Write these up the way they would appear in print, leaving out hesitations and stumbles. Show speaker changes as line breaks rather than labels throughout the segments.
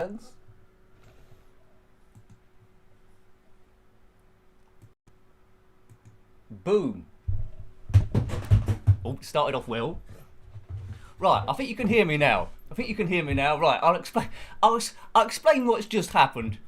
Thanks. Boom. Oh, started off well. Right, I think you can hear me now. Right, I'll explain. I'll explain what's just happened.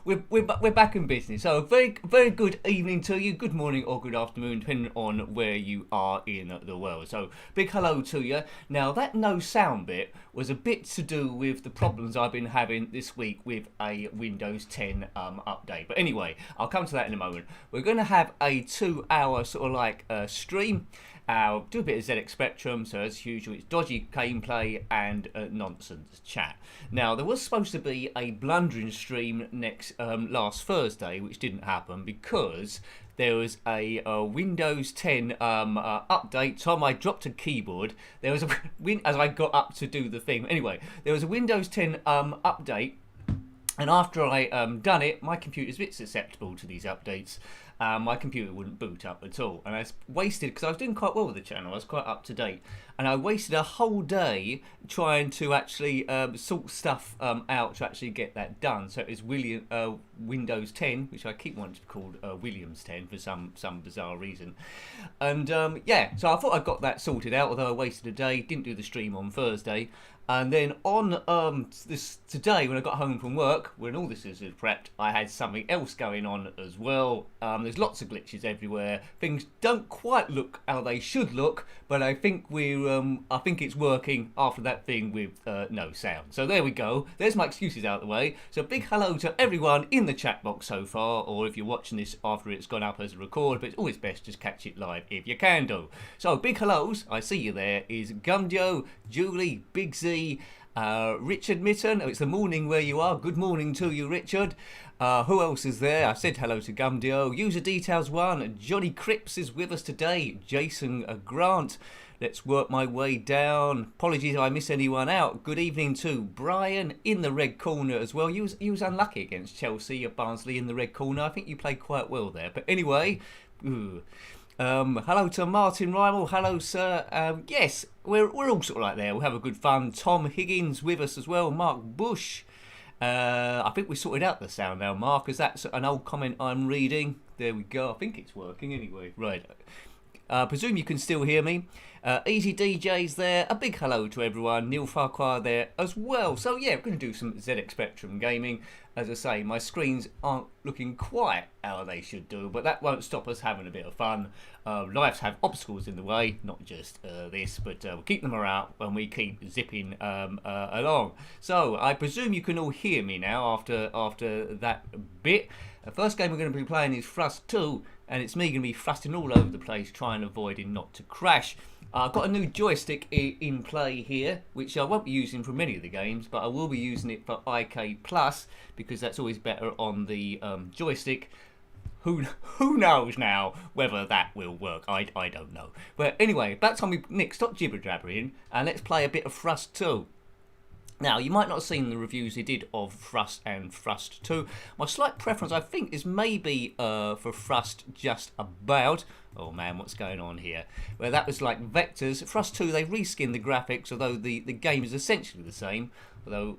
We're back in business. So very good evening to you. Good morning or good afternoon, depending on where you are in the world. So big hello to you. Now that no sound bit was a bit to do with the problems I've been having this week with a Windows 10 update. But anyway, I'll come to that in a moment. We're going to have a 2-hour sort of like stream. I'll do a bit of ZX Spectrum, so as usual it's dodgy gameplay and nonsense chat. Now there was supposed to be a blundering stream last Thursday, which didn't happen because there was a Windows 10 update. Tom, I dropped a keyboard. There was as I got up to do the thing. Anyway, there was a Windows 10 update, and after I done it, my computer's a bit susceptible to these updates. My computer wouldn't boot up at all, and I wasted, because I was doing quite well with the channel, I was quite up to date, and I wasted a whole day trying to actually sort stuff out to actually get that done. So it was Windows 10, which I keep wanting to be called Williams 10 for some bizarre reason, and yeah, so I thought I got that sorted out, although I wasted a day, didn't do the stream on Thursday. And then on today, when I got home from work, when all this is prepped, I had something else going on as well. There's lots of glitches everywhere. Things don't quite look how they should look, but I think I think it's working after that thing with no sound. So there we go. There's my excuses out of the way. So big hello to everyone in the chat box so far, or if you're watching this after it's gone up as a record, but it's always best just catch it live if you can do. So big hellos, I see you there, is Gumdio, Julie, Big Z, Richard Mitten. Oh, it's the morning where you are. Good morning to you, Richard. Who else is there? I said hello to Gumdio. User Details 1. Johnny Cripps is with us today. Jason Grant. Let's work my way down. Apologies if I miss anyone out. Good evening to Brian in the red corner as well. You was unlucky against Chelsea at Barnsley in the red corner. I think you played quite well there. But anyway, hello to Martin Rymel. Hello, sir. Yes, we're all sort of like there. We'll have a good fun. Tom Higgins with us as well. Mark Bush. I think we sorted out the sound now, Mark, as that's an old comment I'm reading. There we go. I think it's working anyway. Right. Presume you can still hear me. Easy DJ's there. A big hello to everyone. Neil Farquhar there as well. So yeah, we're going to do some ZX Spectrum gaming. As I say, my screens aren't looking quite how they should do, but that won't stop us having a bit of fun. Lives have obstacles in the way, not just this, but we'll keep them out when we keep zipping along. So I presume you can all hear me now after that bit. The first game we're going to be playing is Thrust 2, and it's me going to be thrusting all over the place, trying to avoid it not to crash. I've got a new joystick in play here, which I won't be using for many of the games, but I will be using it for IK Plus, because that's always better on the joystick. Who knows now whether that will work? I don't know. But anyway, about time Nick, stop jibber-jabbering, and let's play a bit of Thrust 2. Now, you might not have seen the reviews he did of Thrust and Thrust 2. My slight preference, I think, is maybe for Thrust just about. Oh man, what's going on here? Well, that was like vectors. Thrust 2, they reskinned the graphics, although the game is essentially the same.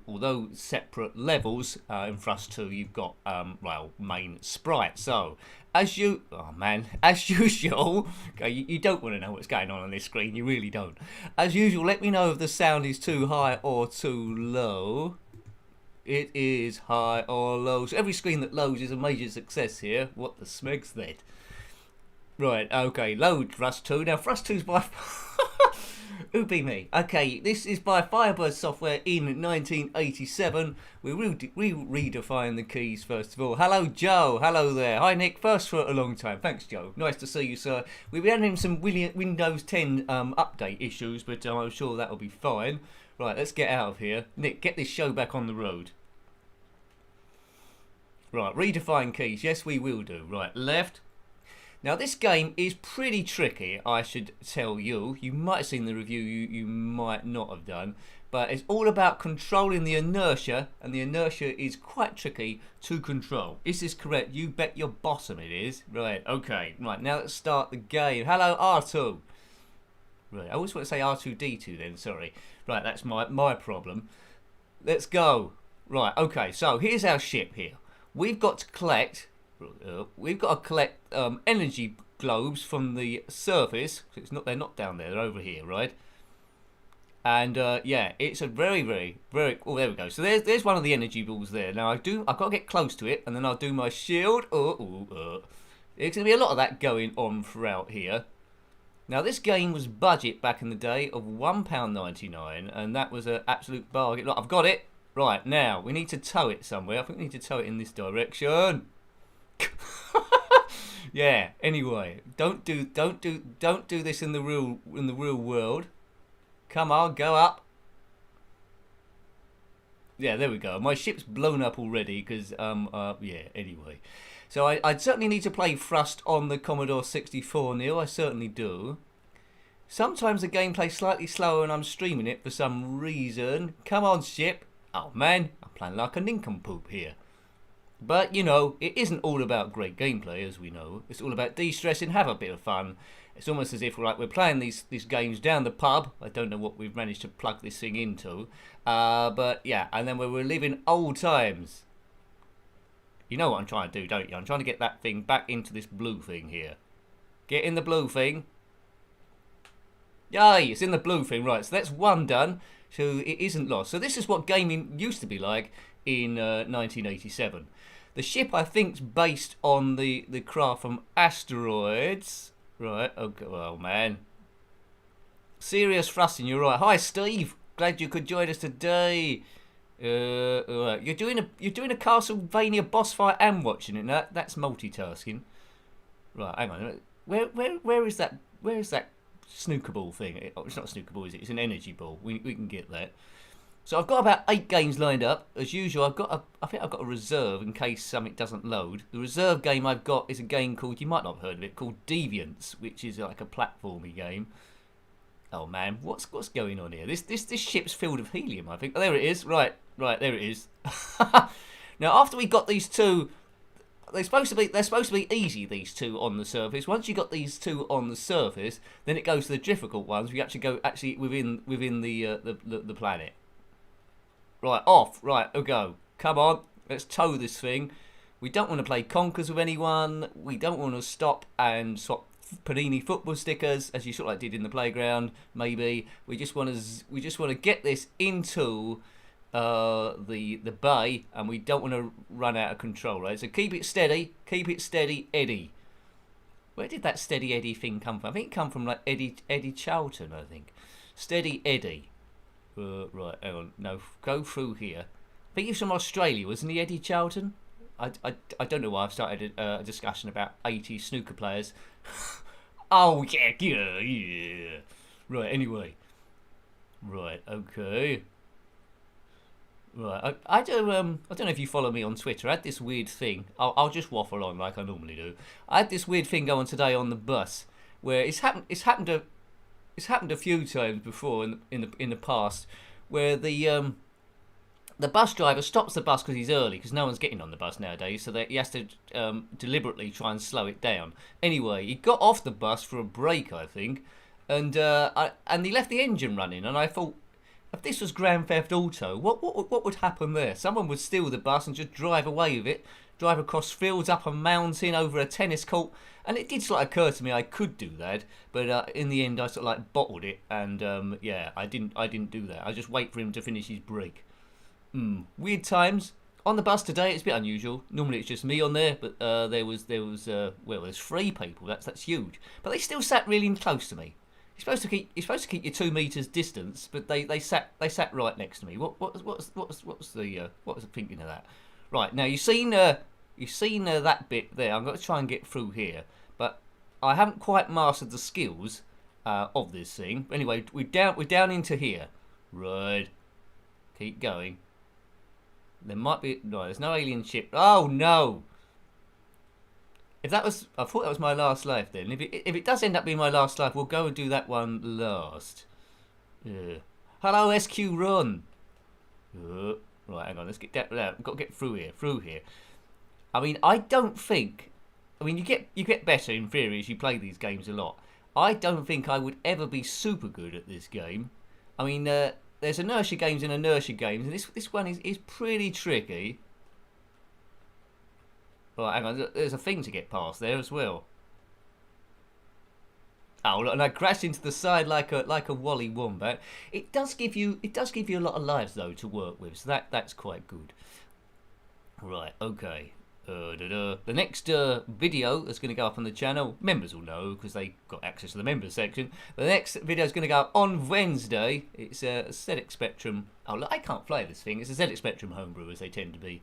Although separate levels, in Thrust 2 you've got, well, main sprites. So, as usual, okay, you don't want to know what's going on this screen, you really don't. As usual, let me know if the sound is too high or too low. It is high or low. So every screen that loads is a major success here. What the smeg's that? Right, okay, load Thrust 2. Now, Thrust 2's by... Who be me? Okay, this is by Firebird Software in 1987. We redefine the keys first of all. Hello, Joe. Hello there. Hi, Nick. First for a long time. Thanks, Joe. Nice to see you, sir. We've been having some Windows 10 update issues, but I'm sure that'll be fine. Right, let's get out of here. Nick, get this show back on the road. Right, redefine keys. Yes, we will do. Right, left. Now this game is pretty tricky, I should tell you. You might have seen the review, you might not have done. But it's all about controlling the inertia, and the inertia is quite tricky to control. Is this correct? You bet your bottom it is. Right, okay. Right, now let's start the game. Hello, R2. Right, I always want to say R2-D2 then, sorry. Right, that's my problem. Let's go. Right, okay, so here's our ship here. We've got to collect, energy globes from the surface. They're not down there, they're over here, right? And yeah, it's a very. Oh, there we go. So there's one of the energy balls there. Now I've got to get close to it, and then I'll do my shield. There's gonna be a lot of that going on throughout here. Now this game was budget back in the day of £1.99, and that was an absolute bargain. Look, I've got it. Right, now we need to tow it somewhere. I think we need to tow it in this direction. Yeah. Anyway, don't do this in the real world. Come on, go up. Yeah, there we go. My ship's blown up already because yeah. Anyway, so I'd certainly need to play Thrust on the Commodore 64, Neil. I certainly do. Sometimes the game plays slightly slower when I'm streaming it for some reason. Come on, ship. Oh man, I'm playing like a nincompoop here. But, you know, it isn't all about great gameplay, as we know. It's all about de-stressing, have a bit of fun. It's almost as if we're playing these games down the pub. I don't know what we've managed to plug this thing into. But, yeah, and then we're reliving old times. You know what I'm trying to do, don't you? I'm trying to get that thing back into this blue thing here. Get in the blue thing. Yay, it's in the blue thing, right. So that's one done. So it isn't lost. So this is what gaming used to be like in 1987. The ship, I think, is based on the craft from Asteroids. Right, okay, well, man. Serious thrusting, you're right. Hi, Steve. Glad you could join us today. Right. You're doing a Castlevania boss fight and watching it. Now, that's multitasking. Right, hang on. Where is that? Where is that snooker ball thing? It's not a snooker ball, is it? It's an energy ball. We can get that. So I've got about 8 games lined up. As usual, I think I've got a reserve in case something doesn't load. The reserve game I've got is a game called, you might not have heard of it, called Deviants, which is like a platformy game. Oh man, what's going on here? This ship's filled with helium, I think. Oh, there it is. Right, there it is. Now, after we got these two, they're supposed to be easy, these two on the surface. Once you got these two on the surface, then it goes to the difficult ones. We actually go within the planet. Right, off. Right, go. Come on, let's tow this thing. We don't want to play conkers with anyone. We don't want to stop and swap Panini football stickers, as you sort of like did in the playground. Maybe we just want to get this into the bay, and we don't want to run out of control. Right, so keep it steady, Eddie. Where did that steady Eddie thing come from? I think it come from like Eddie Charlton. I think steady Eddie. Right, hang on. No, go through here. I think he's from Australia, wasn't he, Eddie Charlton? I don't know why I've started a discussion about 80 snooker players. Oh, yeah. Right, anyway. Right, okay. Right, I don't know if you follow me on Twitter. I had this weird thing. I'll just waffle on like I normally do. I had this weird thing going today on the bus where it's happened a few times before in the past, where the bus driver stops the bus because he's early, because no one's getting on the bus nowadays, so that he has to deliberately try and slow it down. Anyway, he got off the bus for a break, I think, and he left the engine running. And I thought, if this was Grand Theft Auto, what would happen there? Someone would steal the bus and just drive away with it, drive across fields, up a mountain, over a tennis court. And it did sort of occur to me I could do that, but in the end I sort of like bottled it, and yeah, I didn't do that. I just wait for him to finish his break. Weird times on the bus today. It's a bit unusual. Normally it's just me on there, but there's 3 people. That's huge. But they still sat really close to me. You're supposed to keep your 2 meters distance, but they sat right next to me. What was the thinking of that? Right, now you've seen that bit there. I'm going to try and get through here, but I haven't quite mastered the skills of this thing. Anyway, we're down into here. Right, keep going. There might be no. There's no alien ship. Oh no! I thought that was my last life. Then, if it does end up being my last life, we'll go and do that one last. Hello, SQ Run. Right, hang on. Let's get that. We've got to get through here. I mean, you get better in theory as you play these games a lot. I don't think I would ever be super good at this game. I mean, there's inertia games and inertia games, and this one is pretty tricky. Right, hang on, there's a thing to get past there as well. Oh, look, and I crashed into the side like a Wally Wombat. It does give you a lot of lives though to work with, so that's quite good. Right, okay. The next video that's going to go up on the channel, members will know because they got access to the members section. But the next video is going to go up on Wednesday. It's a ZX Spectrum. Oh, look, I can't play this thing. It's a ZX Spectrum homebrew, as they tend to be.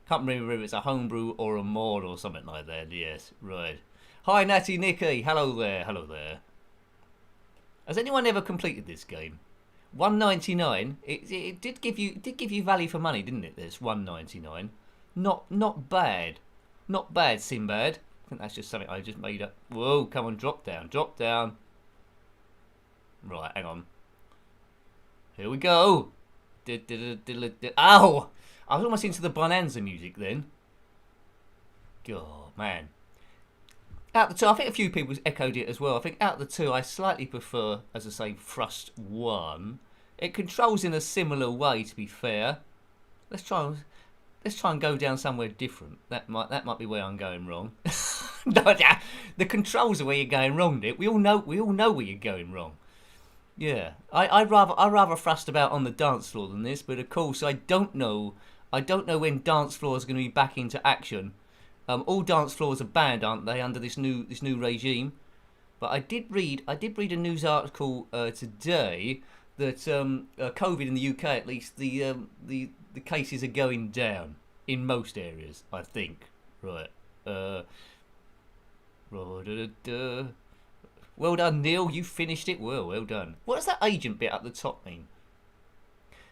Can't remember if it's a homebrew or a mod or something like that. Yes, right. Hi, Natty Nicky. Hello there. Hello there. Has anyone ever completed this game? $1.99. It did give you value for money, didn't it? This $1.99. Not bad. Not bad, Sinbad. I think that's just something I just made up. Whoa, come on, drop down, drop down. Right, hang on. Here we go. Ow! I was almost into the Bonanza music then. God, man. Out the two, I think a few people echoed it as well. I think out the two, I slightly prefer, as I say, Thrust 1. It controls in a similar way, to be fair. Let's try and go down somewhere different. That might be where I'm going wrong. The controls are where you're going wrong, Dick. We all know where you're going wrong. Yeah, I'd rather thrust about on the dance floor than this, but of course I don't know when dance floors are going to be back into action. All dance floors are banned, aren't they, under this new regime? But I did read a news article today that COVID in the UK, at least, the cases are going down in most areas, I think. Right. Well done, Neil. You finished it well done. What does that agent bit at the top mean?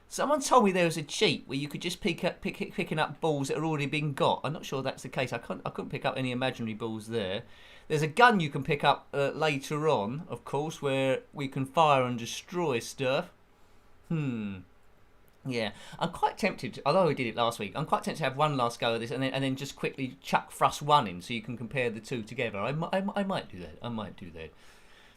Someone told me there was a cheat where you could just picking up balls that are already been got. I'm not sure that's the case. I couldn't pick up any imaginary balls there. There's a gun you can pick up later on, of course, where we can fire and destroy stuff. Yeah, I'm quite tempted, although I did it last week, I'm quite tempted to have one last go at this and then just quickly chuck Thrust 1 in so you can compare the two together. I might do that.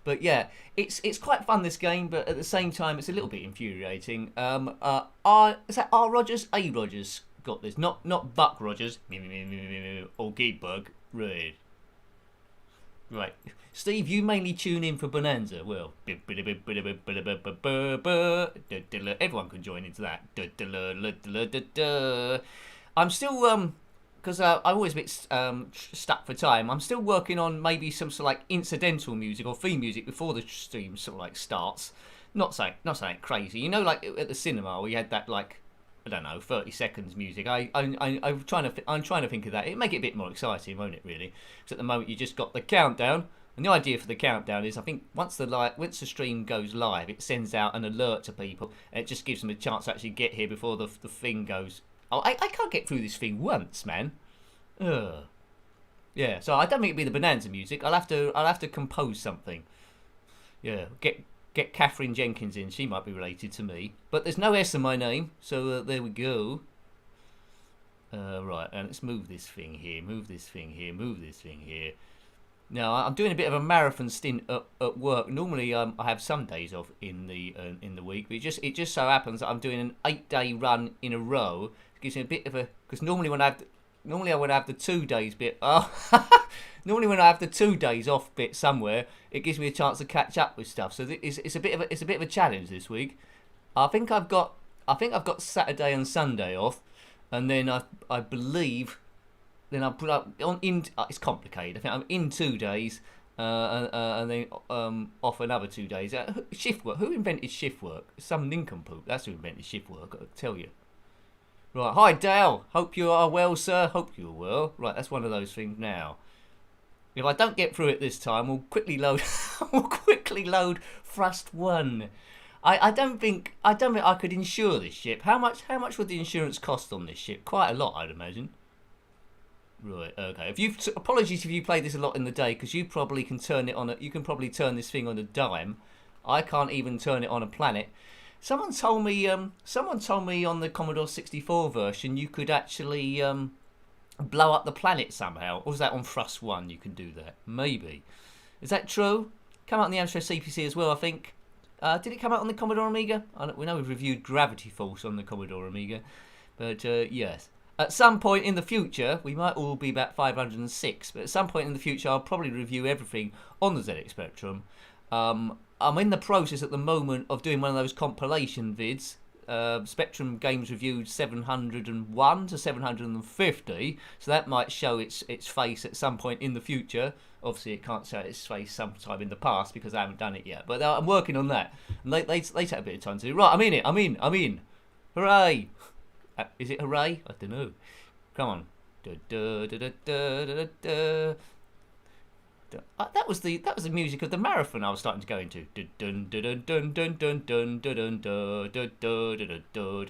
But yeah, it's quite fun, this game, but at the same time it's a little bit infuriating. Is that R. Rogers? A. Rogers got this, not Buck Rogers or Geedbug. Right. Steve, you mainly tune in for Bonanza. Well, everyone can join into that. I'm still because I'm always a bit stuck for time. I'm still working on maybe some sort of like incidental music or theme music before the stream sort of like starts. Not something crazy. You know, like at the cinema we had that, like, I don't know, 30 seconds music. I'm trying to think of that. It'd make it a bit more exciting, won't it? Really? Because at the moment you just got the countdown, and the idea for the countdown is, I think once the stream goes live, it sends out an alert to people, and it just gives them a chance to actually get here before the thing goes. Oh, I can't get through this thing once, man. Ugh. Yeah, so I don't think it'd be the Bonanza music. I'll have to compose something. Yeah, get Catherine Jenkins in. She might be related to me, but there's no S in my name, so there we go. Right, and let's move this thing here. Move this thing here. Now I'm doing a bit of a marathon stint at work. Normally I have some days off in the week, but it just so happens that I'm doing an 8-day run in a row. It gives me a bit of a, because normally I would have the 2 days bit. Normally when I have the 2 days off bit somewhere, it gives me a chance to catch up with stuff. So it's a bit of a challenge this week. I think I've got Saturday and Sunday off, and then I believe then I'll put up on in. It's complicated. I think I'm in 2 days, and then off another 2 days. Shift work. Who invented shift work? Some nincompoop. That's who invented shift work. I'll tell you. Right, hi Dale. Hope you are well, sir. Hope you are well. Right, that's one of those things now. If I don't get through it this time, we'll quickly load. We'll quickly load Thrust 1. I don't think I could insure this ship. How much would the insurance cost on this ship? Quite a lot, I'd imagine. Right, okay. Apologies if you played this a lot in the day, because you probably can turn it on. You can probably turn this thing on a dime. I can't even turn it on a planet. Someone told me on the Commodore 64 version you could actually blow up the planet somehow. Or was that on Thrust 1 you can do that? Maybe. Is that true? Come out in the Amstrad CPC as well, I think. Did it come out on the Commodore Amiga? We know we've reviewed Gravity Force on the Commodore Amiga, but yes. At some point in the future, we might all be about 506, but at some point in the future, I'll probably review everything on the ZX Spectrum. I'm in the process at the moment of doing one of those compilation vids. Spectrum Games Reviewed 701 to 750, so that might show its face at some point in the future. Obviously, it can't show its face sometime in the past because I haven't done it yet. But I'm working on that, and they take a bit of time to do. Right, I'm in it. I'm in. Hooray! Is it hooray? I don't know. Come on. That was the music of the marathon I was starting to go into.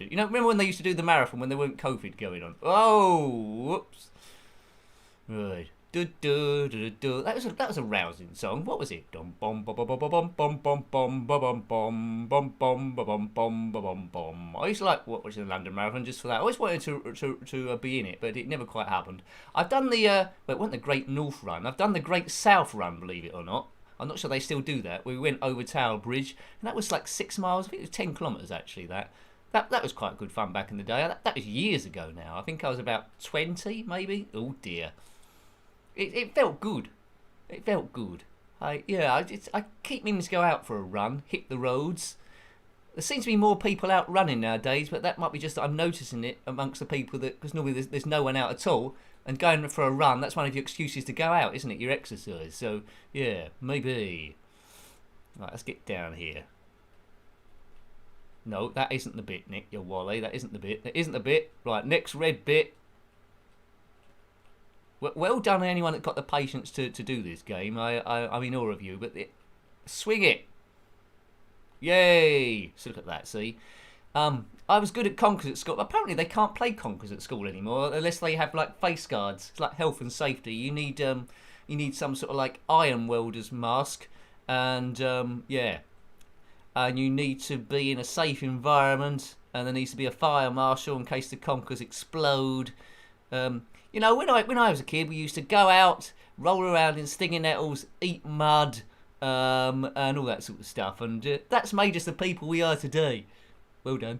You know, remember when they used to do the marathon when there weren't COVID going on? Oh, whoops. Right. That was a rousing song. What was it? I used to like watching the London Marathon just for that. I always wanted to be in it, but it never quite happened. I've done the it wasn't the Great North Run. I've done the Great South Run, believe it or not. I'm not sure they still do that. We went over Tower Bridge, and that was like 6 miles. I think it was 10 kilometres actually. That was quite good fun back in the day. That was years ago now. I think I was about 20, maybe. Oh dear. It felt good. It felt good. I keep meaning to go out for a run, hit the roads. There seems to be more people out running nowadays, but that might be just that I'm noticing it amongst the people because normally there's no one out at all. And going for a run, that's one of your excuses to go out, isn't it? Your exercise. So yeah, maybe. Right, let's get down here. No, that isn't the bit, Nick. Your Wally. That isn't the bit. That isn't the bit. Right, next red bit. Well done, anyone that got the patience to do this game. I'm in awe of you. But swing it. Yay! So look at that. See, I was good at conkers at school. Apparently, they can't play conkers at school anymore unless they have like face guards. It's like health and safety. You need some sort of like iron welder's mask, and yeah, and you need to be in a safe environment, and there needs to be a fire marshal in case the conkers explode. You know, when I was a kid, we used to go out, roll around in stinging nettles, eat mud, and all that sort of stuff. And that's made us the people we are today. Well done.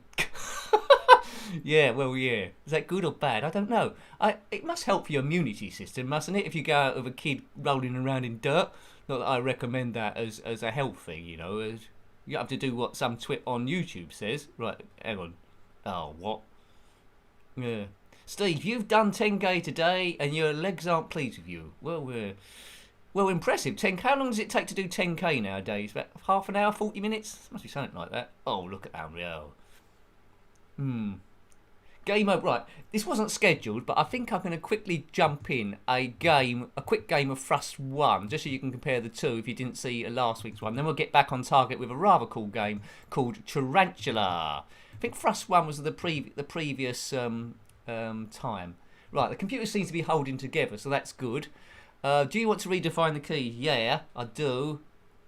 Yeah, well, yeah. Is that good or bad? I don't know. It must help your immunity system, mustn't it? If you go out with a kid rolling around in dirt. Not that I recommend that as a health thing, you know. You have to do what some twit on YouTube says. Right, hang on. Oh, what? Yeah. Steve, you've done 10k today and your legs aren't pleased with you. Well, impressive. 10k. How long does it take to do 10k nowadays? About half an hour, 40 minutes? Must be something like that. Oh, look at Unreal. Game over. Right, this wasn't scheduled, but I think I'm going to quickly jump in a quick game of Thrust 1, just so you can compare the two if you didn't see last week's one. Then we'll get back on target with a rather cool game called Tarantula. I think Thrust 1 was the previous time. Right, the computer seems to be holding together, so that's good. Do you want to redefine the key? Yeah, I do.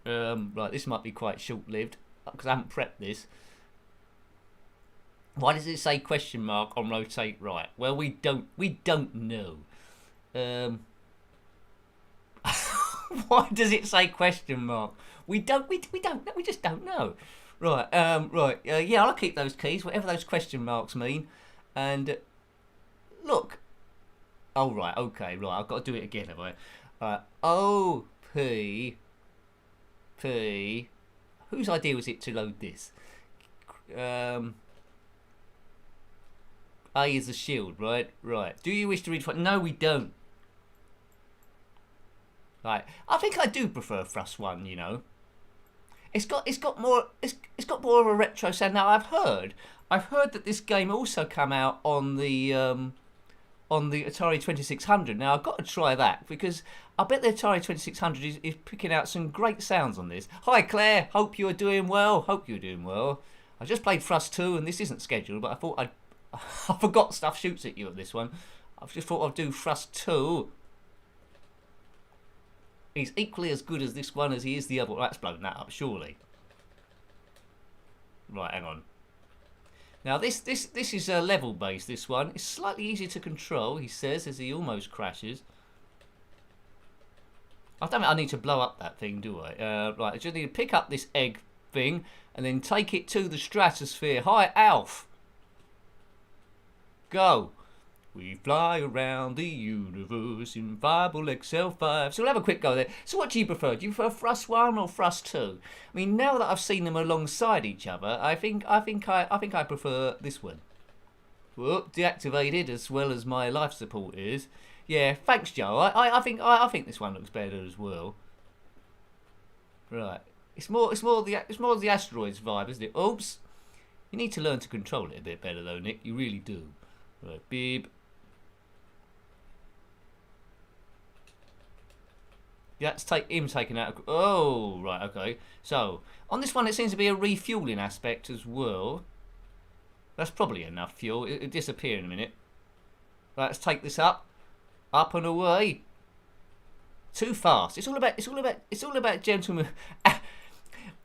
Right, this might be quite short-lived because I haven't prepped this. Why does it say question mark on rotate right? Well, we don't know. Why does it say question mark? We don't know. We just don't know. Right. Yeah, I'll keep those keys, whatever those question marks mean. And look. Oh right. Okay. Right. I've got to do it again, have I? O P. Whose idea was it to load this? A is a shield, right? Right. Do you wish to read? No, we don't. Right. I think I do prefer Thrust 1. You know, it's got more of a retro sound. Now I've heard that this game also came out on the Atari 2600. Now I've got to try that because I bet the Atari 2600 is picking out some great sounds on this. Hi Claire, hope you're doing well. I just played Thrust 2 and this isn't scheduled, but I thought I forgot stuff shoots at you at this one. I've just thought I'd do Thrust 2. He's equally as good as this one as he is the other. Well, that's blown that up, surely. Right, hang on. Now this is level based. This one it's slightly easier to control. He says as he almost crashes. I don't think I need to blow up that thing, do I? Right, I just need to pick up this egg thing and then take it to the stratosphere. Hi, Alf. Go. We fly around the universe in Bible XL5. So we'll have a quick go there. So what do you prefer? Do you prefer Thrust 1 or Thrust 2? I mean, now that I've seen them alongside each other, I think I prefer this one. Whoop, deactivated as well as my life support is. Yeah, thanks, Joe. I think this one looks better as well. Right. It's more the asteroids vibe, isn't it? Oops. You need to learn to control it a bit better though, Nick. You really do. Right, beep. Yeah, let's take him taken out. Oh, right, okay. So, on this one, it seems to be a refueling aspect as well. That's probably enough fuel. It'll disappear in a minute. Right, let's take this up and away. Too fast. It's all about gentlemen.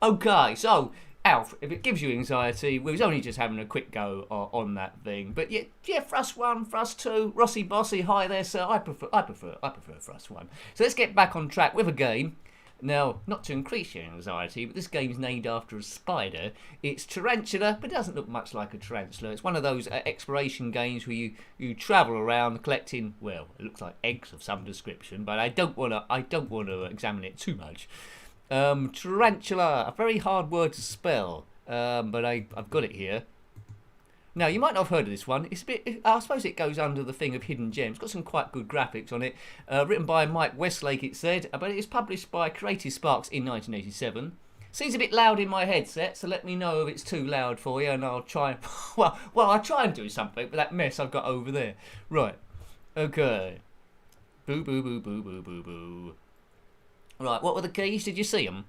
Okay, so Alf, if it gives you anxiety, we was only just having a quick go on that thing. But yeah, Thrust 1, Thrust 2, Rossi Bossy, hi there, sir. I prefer Thrust 1. So let's get back on track with a game. Now, not to increase your anxiety, but this game's named after a spider. It's Tarantula, but it doesn't look much like a tarantula. It's one of those exploration games where you travel around collecting, well, it looks like eggs of some description, but I don't want to examine it too much. Tarantula, a very hard word to spell, but I've got it here. Now, you might not have heard of this one. It's a bit, I suppose it goes under the thing of hidden gems. It's got some quite good graphics on it. Written by Mike Westlake, it said, but it was published by Creative Sparks in 1987. Seems a bit loud in my headset, so let me know if it's too loud for you, and I'll try. Well, I'll try and do something with that mess I've got over there. Right. Okay. Boo, boo, boo, boo, boo, boo, boo. Right, what were the keys? Did you see them?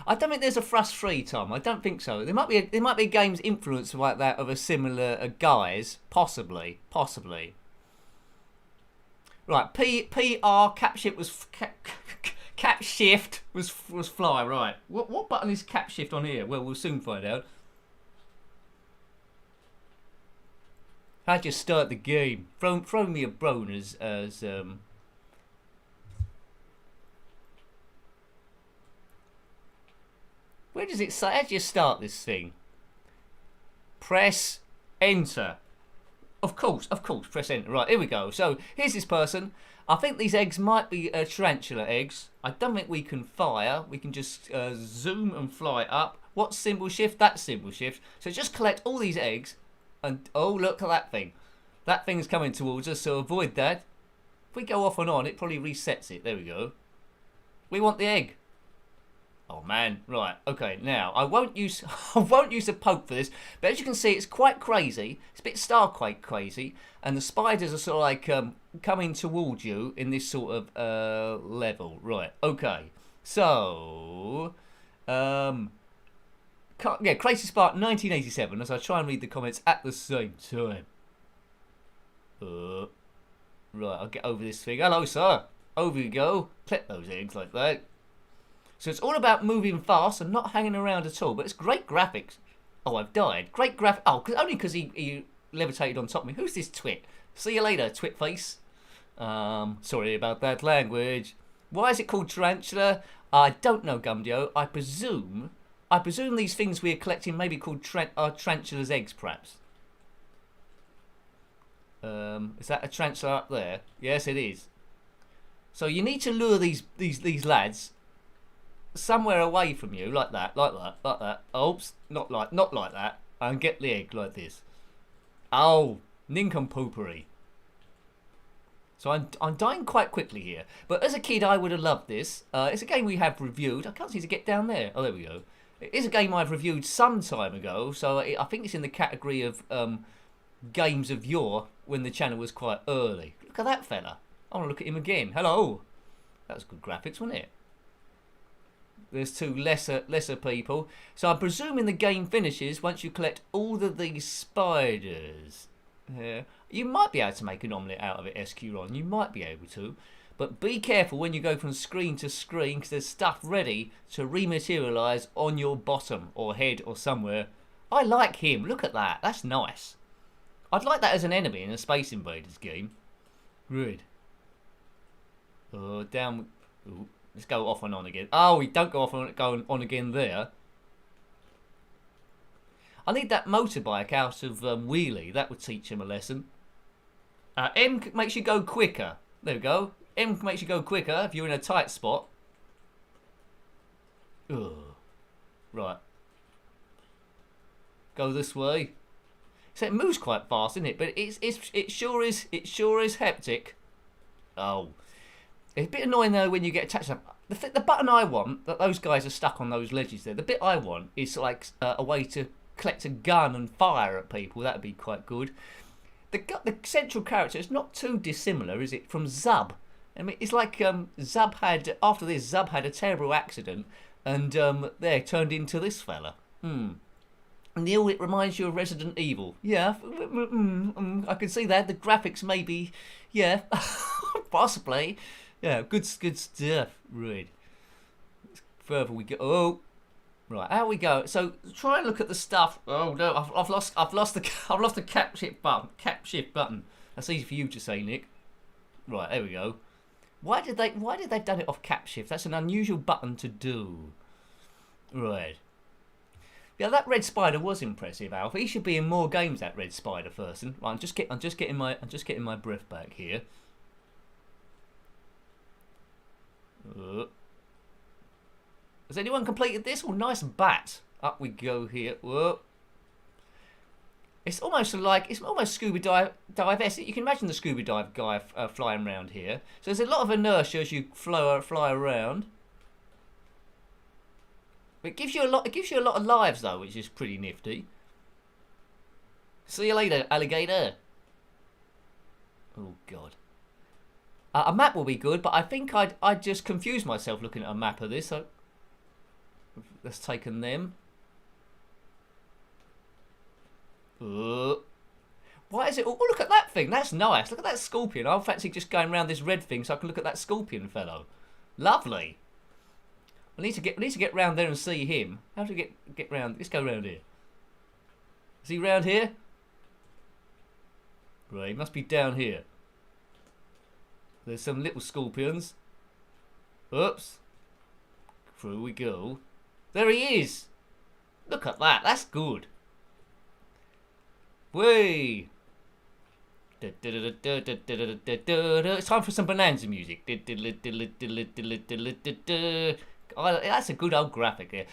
I don't think there's a Thrust 3, Tom. I don't think so. There might be games influenced like that of a similar guise, possibly. Right, PR cap shift was fly. Right, what button is cap shift on here? Well, we'll soon find out. How'd you start the game? Throw me a bone as Where does it say? How do you start this thing? Press enter. Of course, press enter. Right, here we go. So, here's this person. I think these eggs might be tarantula eggs. I don't think we can fire. We can just zoom and fly up. What symbol shift? That symbol shift. So, just collect all these eggs. And, oh, look at that thing. That thing's coming towards us, so avoid that. If we go off and on, it probably resets it. There we go. We want the egg. Oh man, right, okay, now I won't use a poke for this, but as you can see it's quite crazy, it's a bit Starquake crazy, and the spiders are sort of like coming towards you in this sort of level. Right, okay. So yeah, Crazy Spark 1987, as I try and read the comments at the same time. Right, I'll get over this thing. Hello sir. Over you go. Clip those eggs like that. So it's all about moving fast and not hanging around at all. But it's great graphics. Oh, I've died. Great graphics. Oh, only because he levitated on top of me. Who's this twit? See you later, twit face. Sorry about that language. Why is it called Tarantula? I don't know, Gumdio. I presume these things we're collecting may be called Tarantula's eggs, perhaps. Is that a tarantula up there? Yes, it is. So you need to lure these lads somewhere away from you, like that. Oops, not like that. And get the egg like this. Oh, nincompoopery. So I'm dying quite quickly here. But as a kid, I would have loved this. It's a game we have reviewed. I can't seem to get down there. Oh, there we go. It is a game I've reviewed some time ago. So I think it's in the category of games of yore when the channel was quite early. Look at that fella. I want to look at him again. Hello. That was good graphics, wasn't it? There's two lesser people. So I'm presuming the game finishes once you collect all of these spiders. You might be able to make an omelette out of it, SQ-Ron. You might be able to. But be careful when you go from screen to screen, because there's stuff ready to rematerialise on your bottom or head or somewhere. I like him. Look at that. That's nice. I'd like that as an enemy in a Space Invaders game. Good. Down. Ooh. Let's go off and on again. Oh, we don't go off and go on again there. I need that motorbike out of Wheelie. That would teach him a lesson. M makes you go quicker. There we go. M makes you go quicker if you're in a tight spot. Ugh. Right. Go this way. So it moves quite fast, isn't it? But it sure is hectic. Oh. It's a bit annoying though when you get attached to them. The button I want, that those guys are stuck on those ledges there. The bit I want is like a way to collect a gun and fire at people. That would be quite good. The central character is not too dissimilar, is it, from Zub? I mean, it's like Zub had, after this, Zub had a terrible accident and there turned into this fella. Neil, it reminds you of Resident Evil. Yeah, I can see that. The graphics maybe, yeah, possibly. Yeah, good stuff. Right. Further we go. Oh, right. How we go? So try and look at the stuff. Oh no, I've lost the cap shift button. That's easy for you to say, Nick. Right, there we go. Why did they done it off cap shift? That's an unusual button to do. Right. Yeah, that red spider was impressive, Alf. He should be in more games. That red spider person. Right, I'm just getting my breath back here. Has anyone completed this? Oh, nice bat. Up we go here. Whoa. It's almost scuba dive-esque. You can imagine the scuba dive guy flying around here. So there's a lot of inertia as you fly around. But it gives you a lot of lives though, which is pretty nifty. See you later, alligator. Oh god. A map will be good, but I think I'd just confuse myself looking at a map of this. So let's take them. Why is it? Oh, look at that thing. That's nice. Look at that scorpion. I'll fancy just going around this red thing so I can look at that scorpion fellow. Lovely. I need to get round there and see him. How do we get round? Let's go round here. Is he round here? Right, he must be down here. There's some little scorpions. Oops. Through we go. There he is. Look at that. That's good. Whee! It's time for some Bonanza music. That's a good old graphic here.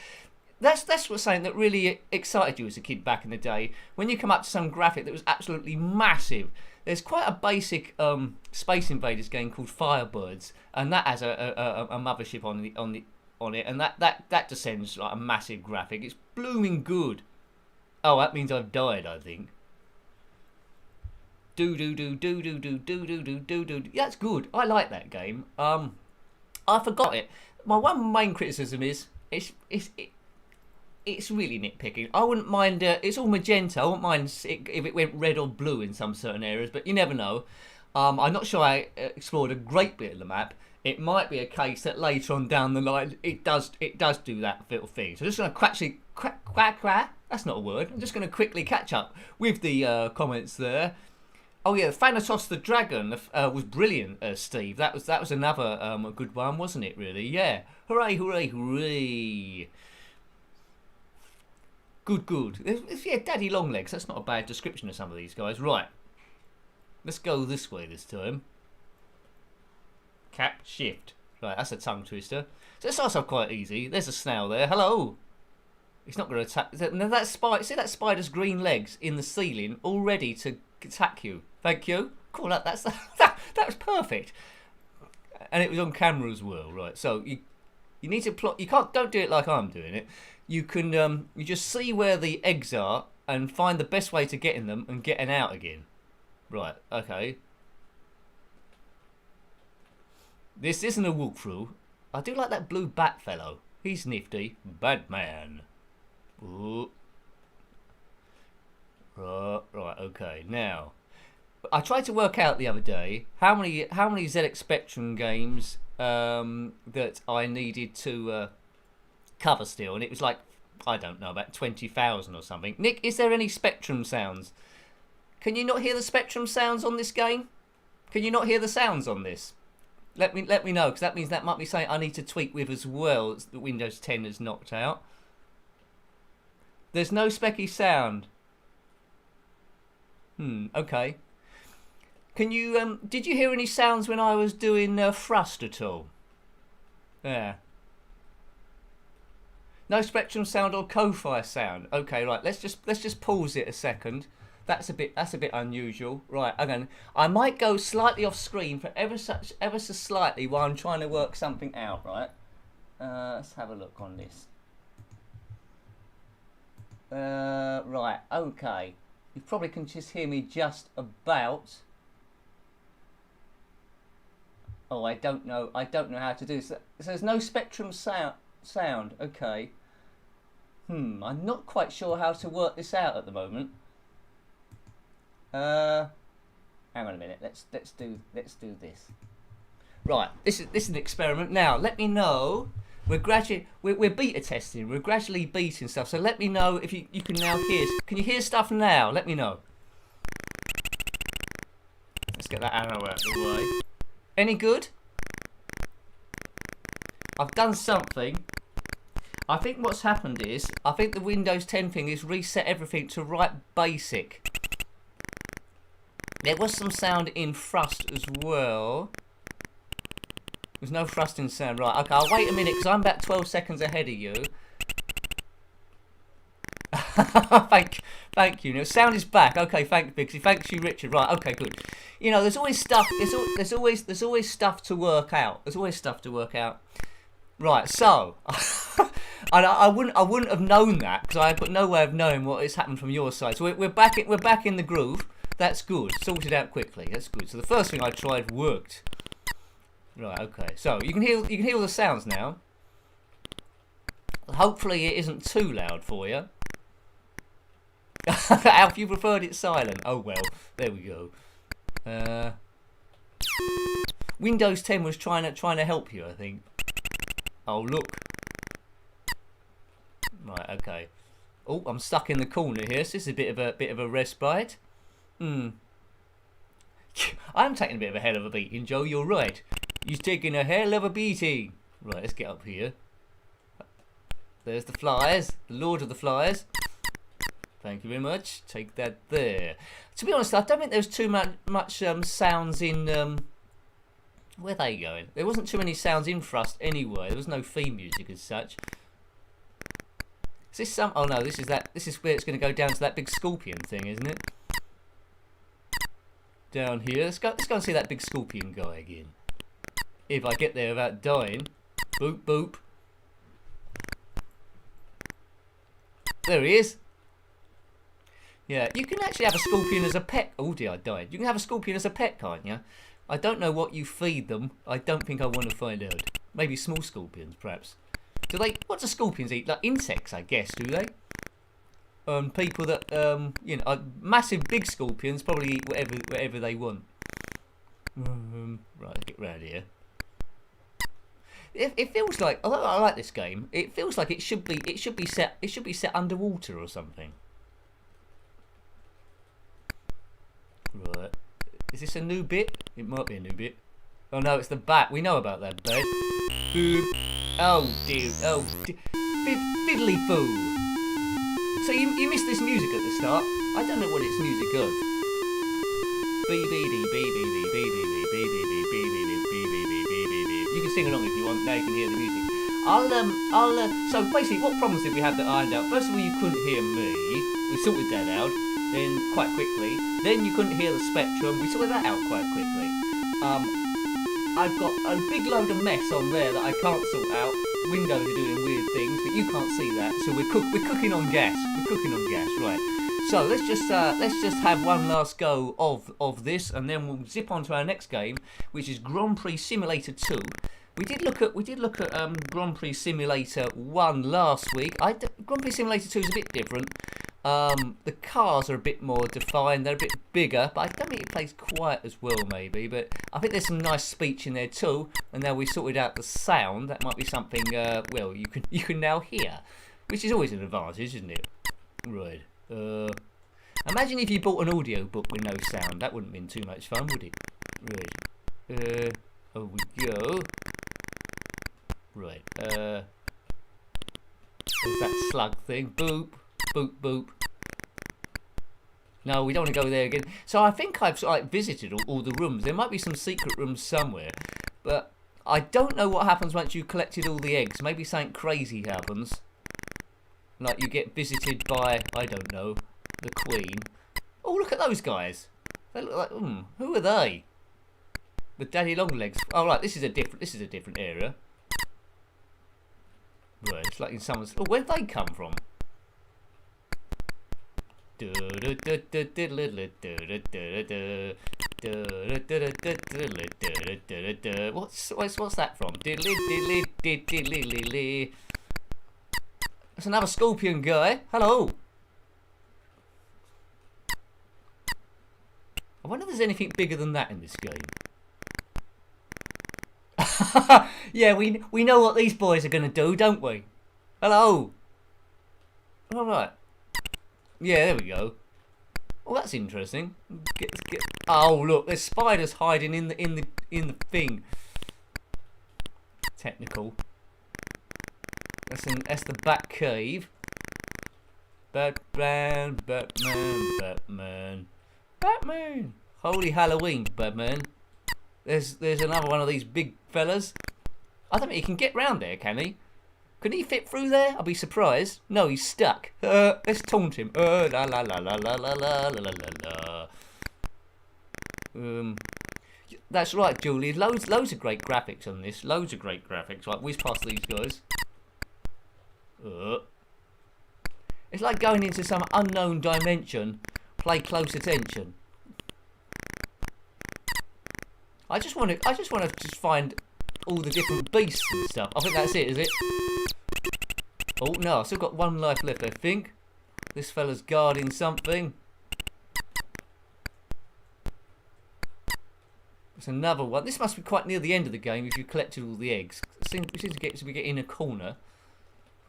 That's what's saying that really excited you as a kid back in the day. When you come up to some graphic that was absolutely massive. There's quite a basic Space Invaders game called Firebirds, and that has a mothership on it, and that descends like a massive graphic. It's blooming good. Oh, that means I've died, I think. Do. That's good. I like that game. I forgot it. My one main criticism is it's really nitpicking. I wouldn't mind. It's all magenta. I wouldn't mind if it went red or blue in some certain areas, but you never know. I'm not sure I explored a great bit of the map. It might be a case that later on down the line it does do that little thing. So I'm just going to quack. That's not a word. I'm just going to quickly catch up with the comments there. Oh yeah, Thanatos the Dragon was brilliant, Steve. That was another a good one, wasn't it? Really, yeah. Hooray! Good. Yeah, Daddy Longlegs. That's not a bad description of some of these guys. Right. Let's go this way this time. Cap shift. Right, that's a tongue twister. So it starts off quite easy. There's a snail there. Hello. It's not going to attack. Now that spider. See that spider's green legs in the ceiling, all ready to attack you. Thank you. Cool. That was perfect. And it was on camera as well, right? So you need to plot. Don't do it like I'm doing it. You can you just see where the eggs are and find the best way to get in them and getting out again. Right. Okay. This isn't a walkthrough. I do like that blue bat fellow. He's nifty. Batman. Ooh. Right. Okay. Now, I tried to work out the other day how many ZX Spectrum games that I needed to cover still, and it was like, I don't know, about 20,000 or something. Nick, is there any Spectrum sounds? Can you not hear the Spectrum sounds on this game? Can you not hear the sounds on this? Let me know, because that means that might be something I need to tweak with as well. It's the Windows 10 is knocked out. There's no specky sound. Okay. Can you did you hear any sounds when I was doing thrust at all? Yeah. No spectrum sound or Ko-Fi sound. Okay, right. Let's just pause it a second. That's a bit unusual. Right, again, I might go slightly off screen for ever so slightly while I'm trying to work something out, right? Let's have a look on this. Right, okay. You probably can just hear me just about. Oh, I don't know how to do this. So there's no spectrum sound. Okay. I'm not quite sure how to work this out at the moment. Hang on a minute. Let's do this. Right. This is an experiment. Now, let me know. We're beta testing. We're gradually beating stuff. So let me know if you can now hear. Can you hear stuff now? Let me know. Let's get that arrow out of the way. Any good? I've done something. I think what's happened is, I think the Windows 10 thing is reset everything to right basic. There was some sound in thrust as well. There's no thrust in sound. Right, okay, I'll wait a minute because I'm about 12 seconds ahead of you. Thank you. Now, sound is back. Okay, thank you, Bixie. Thanks you, Richard. Right, okay, good. You know, there's always stuff. There's always stuff to work out. There's always stuff to work out. Right, so I wouldn't have known that because I've got no way of knowing what has happened from your side. So we're back in the groove. That's good. Sorted out quickly. That's good. So the first thing I tried worked. Right, okay. So you can hear all the sounds now. Hopefully it isn't too loud for you. Alf, you preferred it silent. Oh well, there we go. Windows 10 was trying to help you, I think. Oh look. Right, okay. Oh, I'm stuck in the corner here. So this is a bit of a respite. I'm taking a bit of a hell of a beating, Joe. You're right. He's taking a hell of a beating. Right, let's get up here. There's the flyers, the Lord of the Flyers. Thank you very much. Take that there. To be honest, I don't think there's too much sounds in. Where are they going? There wasn't too many sounds in thrust anyway. There was no theme music as such. Is this some? Oh no, this is that. This is where it's going to go down to that big scorpion thing, isn't it? Down here. Let's go and see that big scorpion guy again. If I get there without dying. Boop boop. There he is. Yeah, you can actually have a scorpion as a pet. Oh dear, I died. You can have a scorpion as a pet, can't you? I don't know what you feed them. I don't think I want to find out. Maybe small scorpions, perhaps. Do they? What do scorpions eat? Like insects, I guess. Do they? People that you know, massive big scorpions probably eat whatever they want. Right, let's get round here. It feels like, although I like this game, it feels like it should be set underwater or something. Right. Is this a new bit? It might be a new bit. Oh no, it's the bat. We know about that bit. Boop. Oh dear. Oh dear. Fiddly foo. So you missed this music at the start. I don't know what it's music of. You can sing along if you want. Now you can hear the music. So basically, what problems did we have that ironed out? First of all, you couldn't hear me. We sorted that out. Then quite quickly. Then you couldn't hear the spectrum. We sorted that out quite quickly. I've got a big load of mess on there that I can't sort out. Windows are doing weird things, but you can't see that. So we're cooking on gas. We're cooking on gas, right? So let's just have one last go of this, and then we'll zip on to our next game, which is Grand Prix Simulator 2. We did look at Grand Prix Simulator 1 last week. Grand Prix Simulator 2 is a bit different. The cars are a bit more defined, they're a bit bigger, but I don't think it plays quite as well maybe, but I think there's some nice speech in there too, and now we sorted out the sound, that might be something, well, you can now hear, which is always an advantage, isn't it? Right, imagine if you bought an audio book with no sound, that wouldn't have been too much fun, would it? Right, Over we go. Right, there's that slug thing. Boop, boop, boop. No, we don't want to go there again. So I think I've like visited all the rooms. There might be some secret rooms somewhere, but I don't know what happens once you've collected all the eggs. Maybe something crazy happens. Like you get visited by, I don't know, the Queen. Oh, look at those guys. They look like, who are they? The Daddy Longlegs. Oh right, this is a different area. Right, it's like in someone's. Oh, where'd they come from? What's that from? That's another scorpion guy. Hello. I wonder if there's anything bigger than that in this game. Yeah, we know what these boys are going to do, don't we? Hello. All right. Yeah, there we go. Oh, that's interesting. Oh, look, there's spiders hiding in the thing. Technical. That's the Bat Cave. Batman. Holy Halloween, Batman. There's another one of these big fellas. I don't think he can get round there, can he? Can he fit through there? I'll be surprised. No, he's stuck. Let's taunt him. La la la la la la la la la la. That's right, Julie. Loads of great graphics on this. Loads of great graphics. Right, whiz past these guys. It's like going into some unknown dimension. Play close attention. I just want to find all the different beasts and stuff. I think that's it, is it? Oh no, I've still got one life left, I think. This fella's guarding something. There's another one. This must be quite near the end of the game if you've collected all the eggs. We seem to be getting in a corner.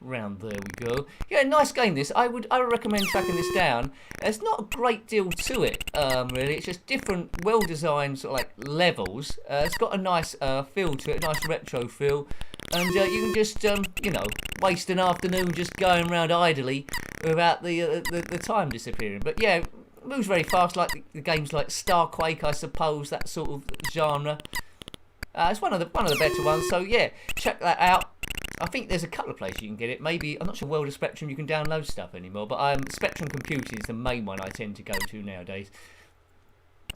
Round there we go. Yeah, nice game this. I would recommend tracking this down. There's not a great deal to it, really. It's just different, well-designed sort of like levels. It's got a nice feel to it, a nice retro feel, and you can just you know, waste an afternoon just going around idly without the time disappearing. But yeah, it moves very fast, like the games like Starquake, I suppose, that sort of genre. It's one of the better ones. So yeah, check that out. I think there's a couple of places you can get it. Maybe, I'm not sure World of Spectrum you can download stuff anymore, but Spectrum Computing is the main one I tend to go to nowadays.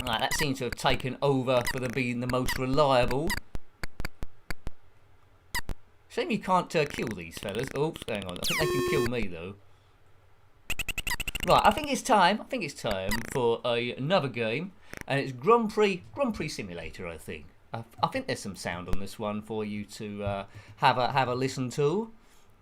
That seems to have taken over for them being the most reliable. Shame you can't kill these fellas. Oops, hang on. I think they can kill me though. Right, I think it's time for another game, and it's Grand Prix Simulator, I think. I think there's some sound on this one for you to have a listen to.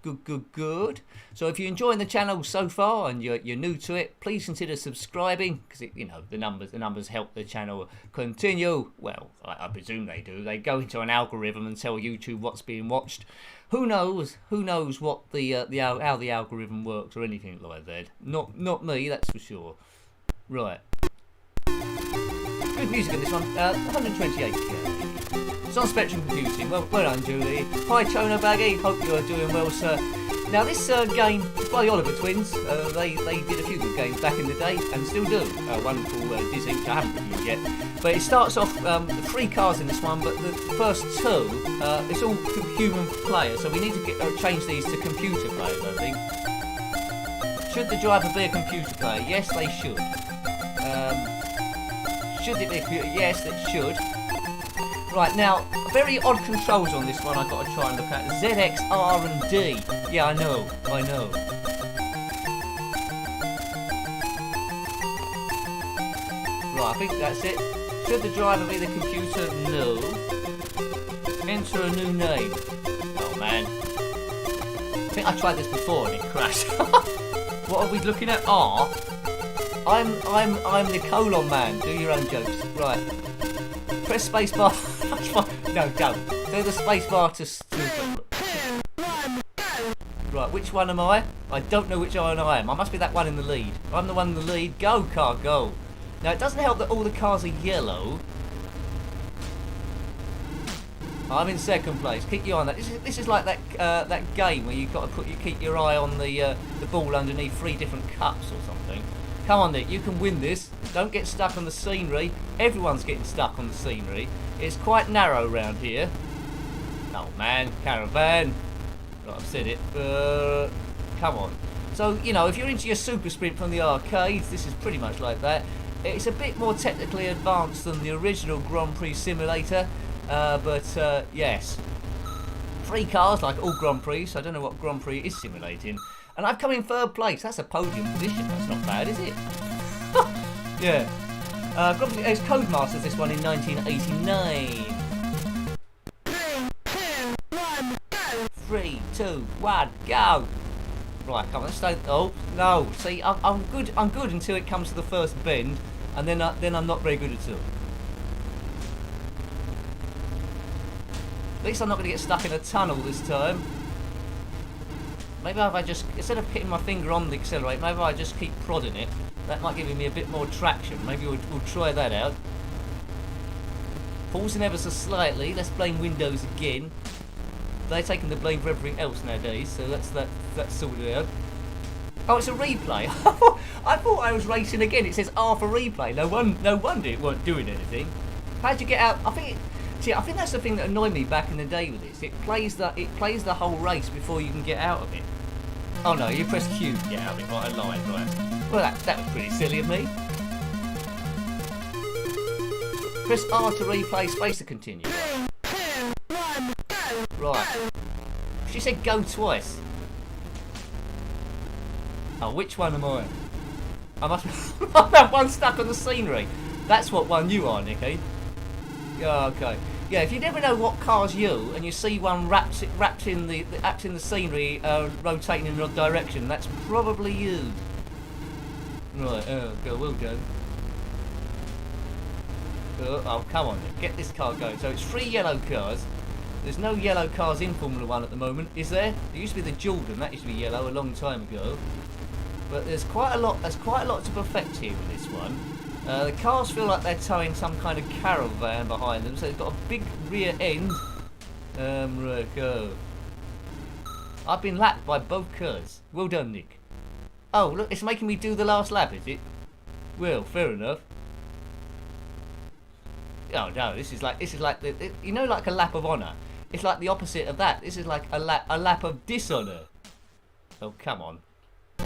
Good. So if you're enjoying the channel so far and you're new to it, please consider subscribing, because you know the numbers help the channel continue. Well, I presume they do. They go into an algorithm and tell YouTube what's being watched. Who knows what how the algorithm works or anything like that. Not me, that's for sure. Right. Good music in this one. 128. It's on Spectrum Computing. Well done, Julie. Hi, Chono Baggy. Hope you are doing well, sir. Now, this game is by the Oliver Twins. They did a few good games back in the day and still do. One called Disney, which I haven't reviewed yet. But it starts off 3 cars in this one, but the first 2, it's all human players. So we need to change these to computer players, I think. Should the driver be a computer player? Yes, they should. Should it be a computer? Yes, it should. Right, now, very odd controls on this one I've got to try and look at. ZX, R and D. Yeah, I know. Right, I think that's it. Should the driver be the computer? No. Enter a new name. Oh, man. I think I tried this before and it crashed. What are we looking at? R? I'm the colon man. Do your own jokes. Right. Press spacebar. No, don't. Do the spacebar to. Right, which one am I? I don't know which one I am. I must be that one in the lead. I'm the one in the lead. Go, car, go. Now, it doesn't help that all the cars are yellow. I'm in second place. Keep your eye on that. This is like that game where you've got to keep your eye on the ball underneath 3 different cups or something. Come on, Nick, you can win this. Don't get stuck on the scenery. Everyone's getting stuck on the scenery. It's quite narrow around here. Oh man, caravan. Right, I've said it. Come on. So, you know, if you're into your super sprint from the arcades, this is pretty much like that. It's a bit more technically advanced than the original Grand Prix simulator. But yes, 3 cars like all Grand Prix, so I don't know what Grand Prix is simulating. And I've come in 3rd place. That's a podium position. That's not bad, is it? Yeah. Grand Prix, it's Codemasters, this one in 1989. 3, 2, 1, go! Right, come on, let's stay. Oh no! See, I'm good. I'm good until it comes to the first bend, and then I'm not very good at all. At least I'm not going to get stuck in a tunnel this time. Maybe if I just, instead of hitting my finger on the accelerator, maybe I just keep prodding it. That might give me a bit more traction. Maybe we'll try that out. Pausing ever so slightly. Let's blame Windows again. They're taking the blame for everything else nowadays, so that's sorted out. Oh, it's a replay. I thought I was racing again. It says R for replay. No wonder it weren't doing anything. How'd you get out? I think that's the thing that annoyed me back in the day with this. It plays the whole race before you can get out of it. Oh no, you press Q to get out of it. Right, I lied. Right. Well, that was pretty silly of me. Press R to replay, space to continue. Right. She said go twice. Oh, which one am I? I must have one stuck on the scenery. That's what one you are, Nicky. Yeah, okay. Yeah, if you never know what car's you, and you see one wrapped in the scenery, rotating in the odd direction, that's probably you. Right. Oh, well done. Oh, come on, get this car going. So it's 3 yellow cars. There's no yellow cars in Formula 1 at the moment, is there? There used to be the Jordan, that used to be yellow a long time ago. But there's quite a lot to perfect here with this one. The cars feel like they're towing some kind of caravan behind them, so they've got a big rear end. Right, go. I've been lapped by both cars. Well done, Nick. Oh, look, it's making me do the last lap, is it? Well, fair enough. Oh no, this is like you know, like a lap of honour. It's like the opposite of that. This is like a lap of dishonour. Oh, come on.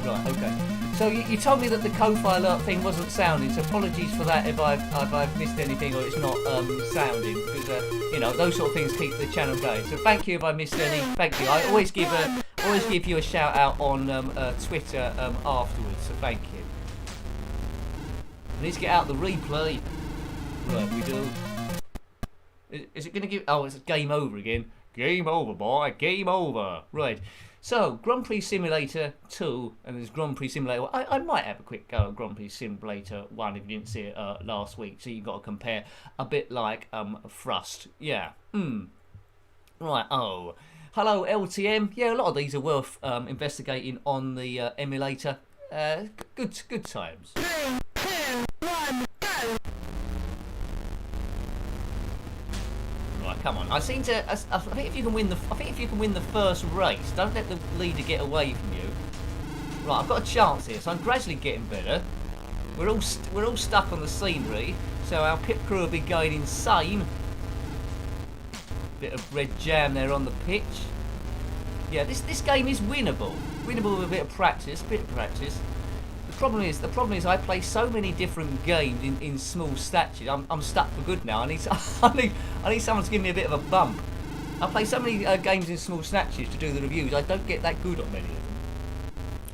Right, okay. So you told me that the co-fi alert thing wasn't sounding, so apologies for that if I've missed anything or it's not sounding, because you know, those sort of things keep the channel going. So thank you if I missed any. Thank you. I always give you a shout out on Twitter afterwards. So thank you. I need to get out the replay. Right, we do. Is it going to give... Oh, it's game over again. Game over, boy. Game over. Right. So, Grand Prix Simulator 2 and there's Grand Prix Simulator 1. I might have a quick go at Grand Prix Simulator 1 if you didn't see it last week. So you've got to compare a bit like Thrust. Yeah. Right. Oh. Hello, LTM. Yeah, a lot of these are worth investigating on the emulator. Good times. 3, 2, 1, go. Right, come on. I think if you can win the first race, don't let the leader get away from you. Right, I've got a chance here, so I'm gradually getting better. We're all stuck on the scenery, so our pit crew will be going insane. Bit of red jam there on the pitch. Yeah, this game is winnable. Winnable with a bit of practice. The problem is I play so many different games in small statures. I'm stuck for good now. I need someone to give me a bit of a bump. I play so many games in small snatches to do the reviews. I don't get that good on many of them.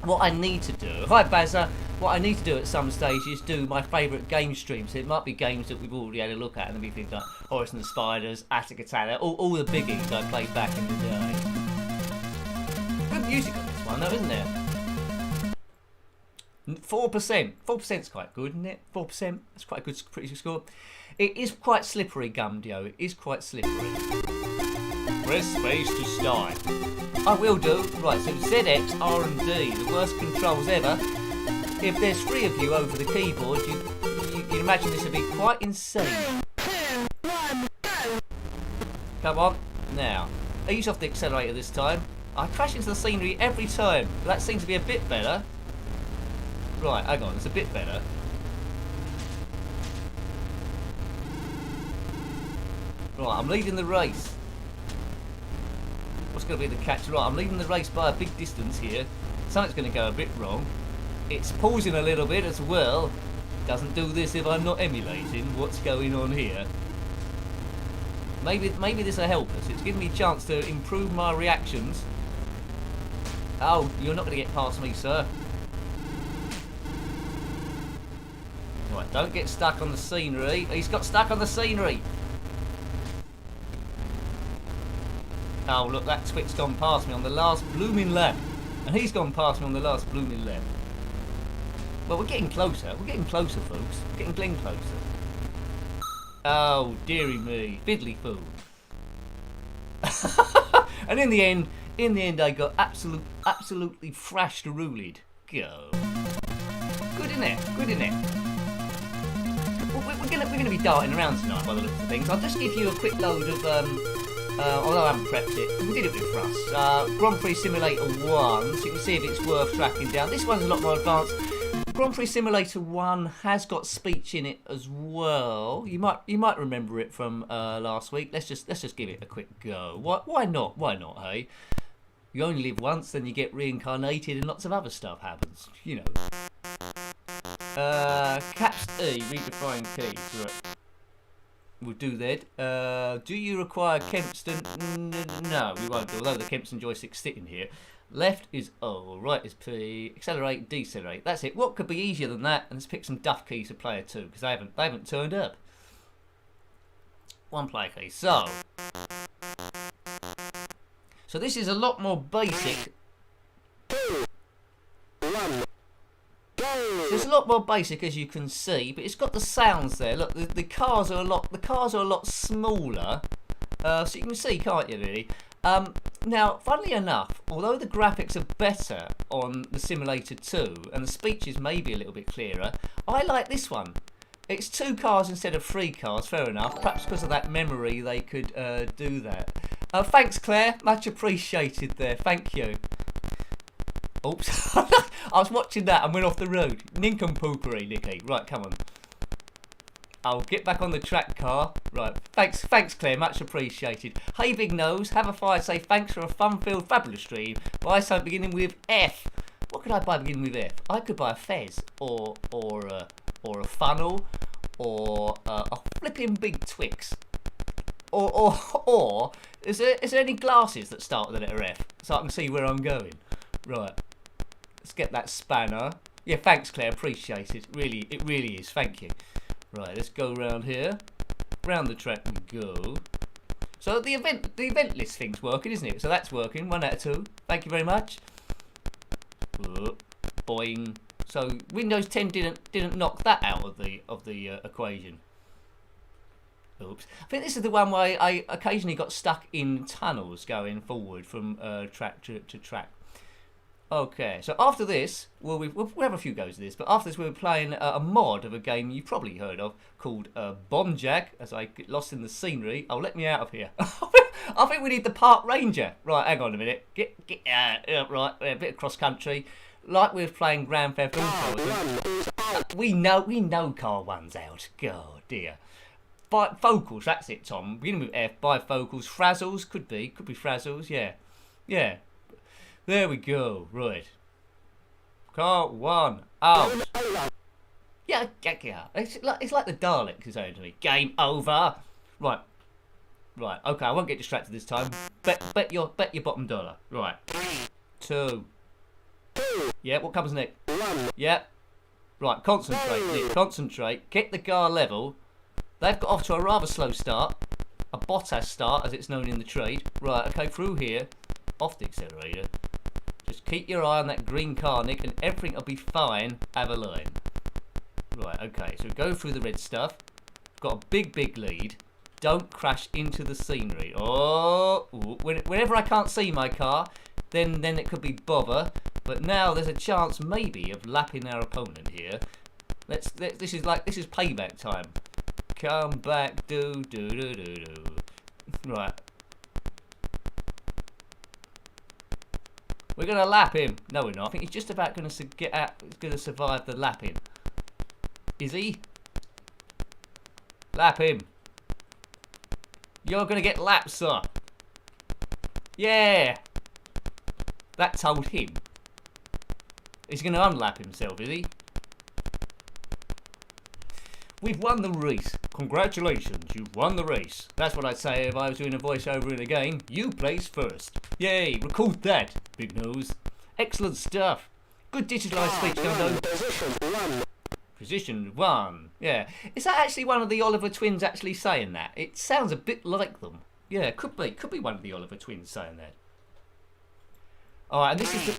What I need to do, hi Bazza, what I need to do at some stage is do my favourite game streams. It might be games that we've already had a look at, and there'll be things like Horus and the Spiders, Attica Tana, all the biggies I played back in the day. Good music on this one though, isn't there? 4%. 4% is quite good, isn't it? 4%. That's quite a good, pretty good score. It is quite slippery, Gumdio. It is quite slippery. Press space to start. I will do. Right, so ZX, R and D, the worst controls ever. If there's 3 of you over the keyboard, you can imagine this would be quite insane. 2, 1, go. Come on. Now, ease off the accelerator this time. I crash into the scenery every time. That seems to be a bit better. Right, hang on, it's a bit better. Right, I'm leading the race. What's going to be the catch? Right, I'm leading the race by a big distance here. Something's going to go a bit wrong. It's pausing a little bit as well. Doesn't do this if I'm not emulating what's going on here. Maybe this will help us. It's giving me a chance to improve my reactions. Oh, you're not going to get past me, sir. Right, don't get stuck on the scenery. He's got stuck on the scenery. Oh, look, that twit's gone past me on the last blooming lap. And he's gone past me on the last blooming lap. Well, we're getting closer. We're getting closer, folks. We're getting closer. Oh, dearie me. Fiddly fool. And in the end, I got absolutely thrashed ruled. Go. Good in it. Good in it. We're gonna be darting around tonight by the looks of things. I'll just give you a quick load of although I haven't prepped it, we did it with Russ. Grand Prix Simulator 1, so you can see if it's worth tracking down. This one's a lot more advanced. Grand Prix Simulator 1 has got speech in it as well. You might remember it from last week. Let's just give it a quick go. Why not? Why not, hey? You only live once, then you get reincarnated and lots of other stuff happens. You know. Caps E, redefine keys. Right. We'll do that. Do you require Kempston? No, we won't, although the Kempston joystick's sitting here. Left is O, right is P, accelerate, decelerate. That's it. What could be easier than that? And let's pick some duff keys for player 2, because they haven't turned up. One player key. So this is a lot more basic. So it's a lot more basic, as you can see, but it's got the sounds there. Look, the cars are a lot smaller, so you can see, can't you, really? Now, funnily enough, although the graphics are better on the Simulator 2 and the speech is maybe a little bit clearer, I like this one. It's 2 cars instead of 3 cars, fair enough. Perhaps because of that memory they could do that. Thanks, Claire. Much appreciated there. Thank you. Oops. I was watching that and went off the road. Nincompooperi, Nicky. Right, come on. I'll get back on the track car. Right, thanks Claire, much appreciated. Hey Big Nose, have a fire, say thanks for a fun-filled fabulous stream. Buy something beginning with F. What could I buy beginning with F? I could buy a fez, or a funnel, or a flipping big Twix. Or is there any glasses that start with the letter F, so I can see where I'm going? Right, let's get that spanner. Yeah, thanks Claire, appreciate it. It really is, thank you. Right, let's go round here. Round the track we go. So the event list thing's working, isn't it? So that's working. 1 out of 2. Thank you very much. Boing. So Windows 10 didn't knock that out of the equation. Oops. I think this is the one where I occasionally got stuck in tunnels going forward from track to track. Okay, so after this, we'll have a few goes at this, but after this we'll be playing a mod of a game you've probably heard of called Bomb Jack, as I get lost in the scenery. Oh, let me out of here. I think we need the park ranger. Right, hang on a minute. Get right, a bit of cross country. Like we were playing Grand Theft Auto. We know car 1's out. God dear. Bifocals, that's it, Tom. Beginning with F, bifocals. Frazzles, could be frazzles, yeah. Yeah. There we go, right. Car 1 out. Yeah. It's like the Daleks is saying to me. Game over. Right. Okay, I won't get distracted this time. Bet your bottom dollar. Right. 2. Yeah. What comes next? 1. Yeah. Right. Concentrate, Nick. Concentrate. Get the car level. They've got off to a rather slow start. A Bottas start, as it's known in the trade. Right. Okay. Through here. Off the accelerator. Just keep your eye on that green car, Nick, and everything will be fine. Have a line. Right, okay, so go through the red stuff. Got a big lead. Don't crash into the scenery. Oh, whenever I can't see my car, then it could be bother. But now there's a chance maybe of lapping our opponent here. This is payback time. Come back, do. Right, We're going to lap him. No, we're not. I think he's just about going to get out. He's going to survive the lapping. Is he? Lap him. You're going to get lapped, sir. Yeah. That told him. He's going to unlap himself, is he? We've won the race. Congratulations, you've won the race. That's what I'd say if I was doing a voiceover in a game. You placed first. Yay, record that, Big Nose. Excellent stuff. Good digitalised speech, Gundo. Position 1. Position 1. Yeah. Is that actually one of the Oliver twins actually saying that? It sounds a bit like them. Yeah, it could be. Could be one of the Oliver twins saying that. Alright, and this is the...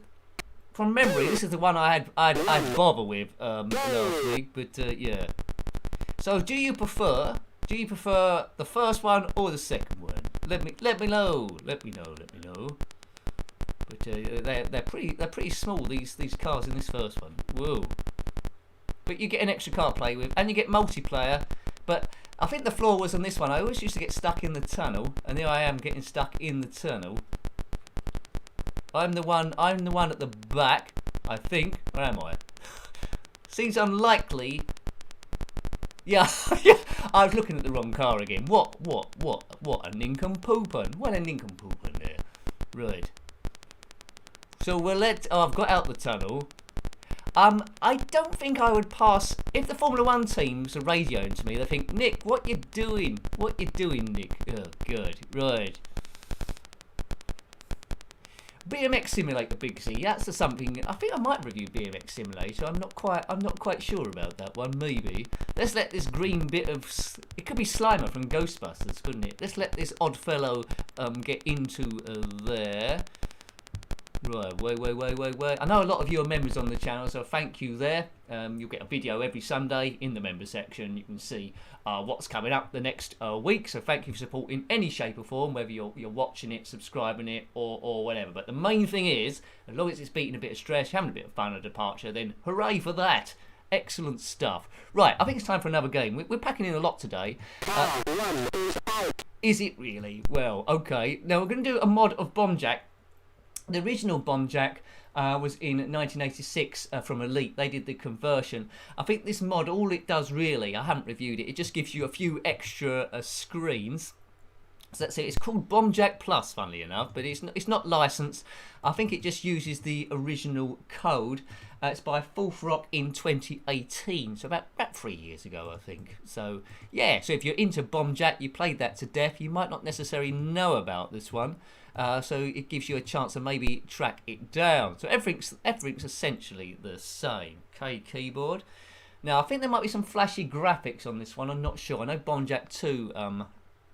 From memory, this is the one I had bother with last week, but yeah. So, do you prefer the first one or the second one? Let me know. Let me know. But they're pretty small. These cars in this first one. Whoa. But you get an extra car to play with, and you get multiplayer. But I think the flaw was on this one. I always used to get stuck in the tunnel, and here I am getting stuck in the tunnel. I'm the one at the back, I think. Where am I? Seems unlikely. Yeah, I was looking at the wrong car again. What a nincompoopin'. What a nincompoopin' there. Right. So I've got out the tunnel. I don't think I would pass, if the Formula 1 teams are radioing to me, they think, Nick, what you doing? What you doing, Nick? Oh, good. Right. BMX Simulator, Big C. That's something. I think I might review BMX Simulator. I'm not quite sure about that one. Maybe. Let's let this green bit of. It could be Slimer from Ghostbusters, couldn't it? Let's let this odd fellow get into there. Right. Wait. I know a lot of you are members on the channel, so thank you there. You'll get a video every Sunday in the member section. You can see what's coming up the next week. So thank you for supporting any shape or form, whether you're watching it, subscribing it, or whatever. But the main thing is, as long as it's beating a bit of stress, having a bit of fun at departure, then hooray for that. Excellent stuff. Right, I think it's time for another game. We're packing in a lot today. Is it really? Well, okay. Now we're going to do a mod of Bomb Jack. The original Bomb Jack was in 1986 from Elite. They did the conversion. I think this mod, all it does really, I haven't reviewed it, it just gives you a few extra screens. So that's it. It's called Bomb Jack Plus, funnily enough, but it's not licensed. I think it just uses the original code. It's by Fourth Rock in 2018, so about 3 years ago, I think. So yeah, so if you're into Bomb Jack, you played that to death, you might not necessarily know about this one. So it gives you a chance to maybe track it down. So everything's essentially the same. Okay, keyboard. Now I think there might be some flashy graphics on this one. I'm not sure. I know Bomb Jack 2.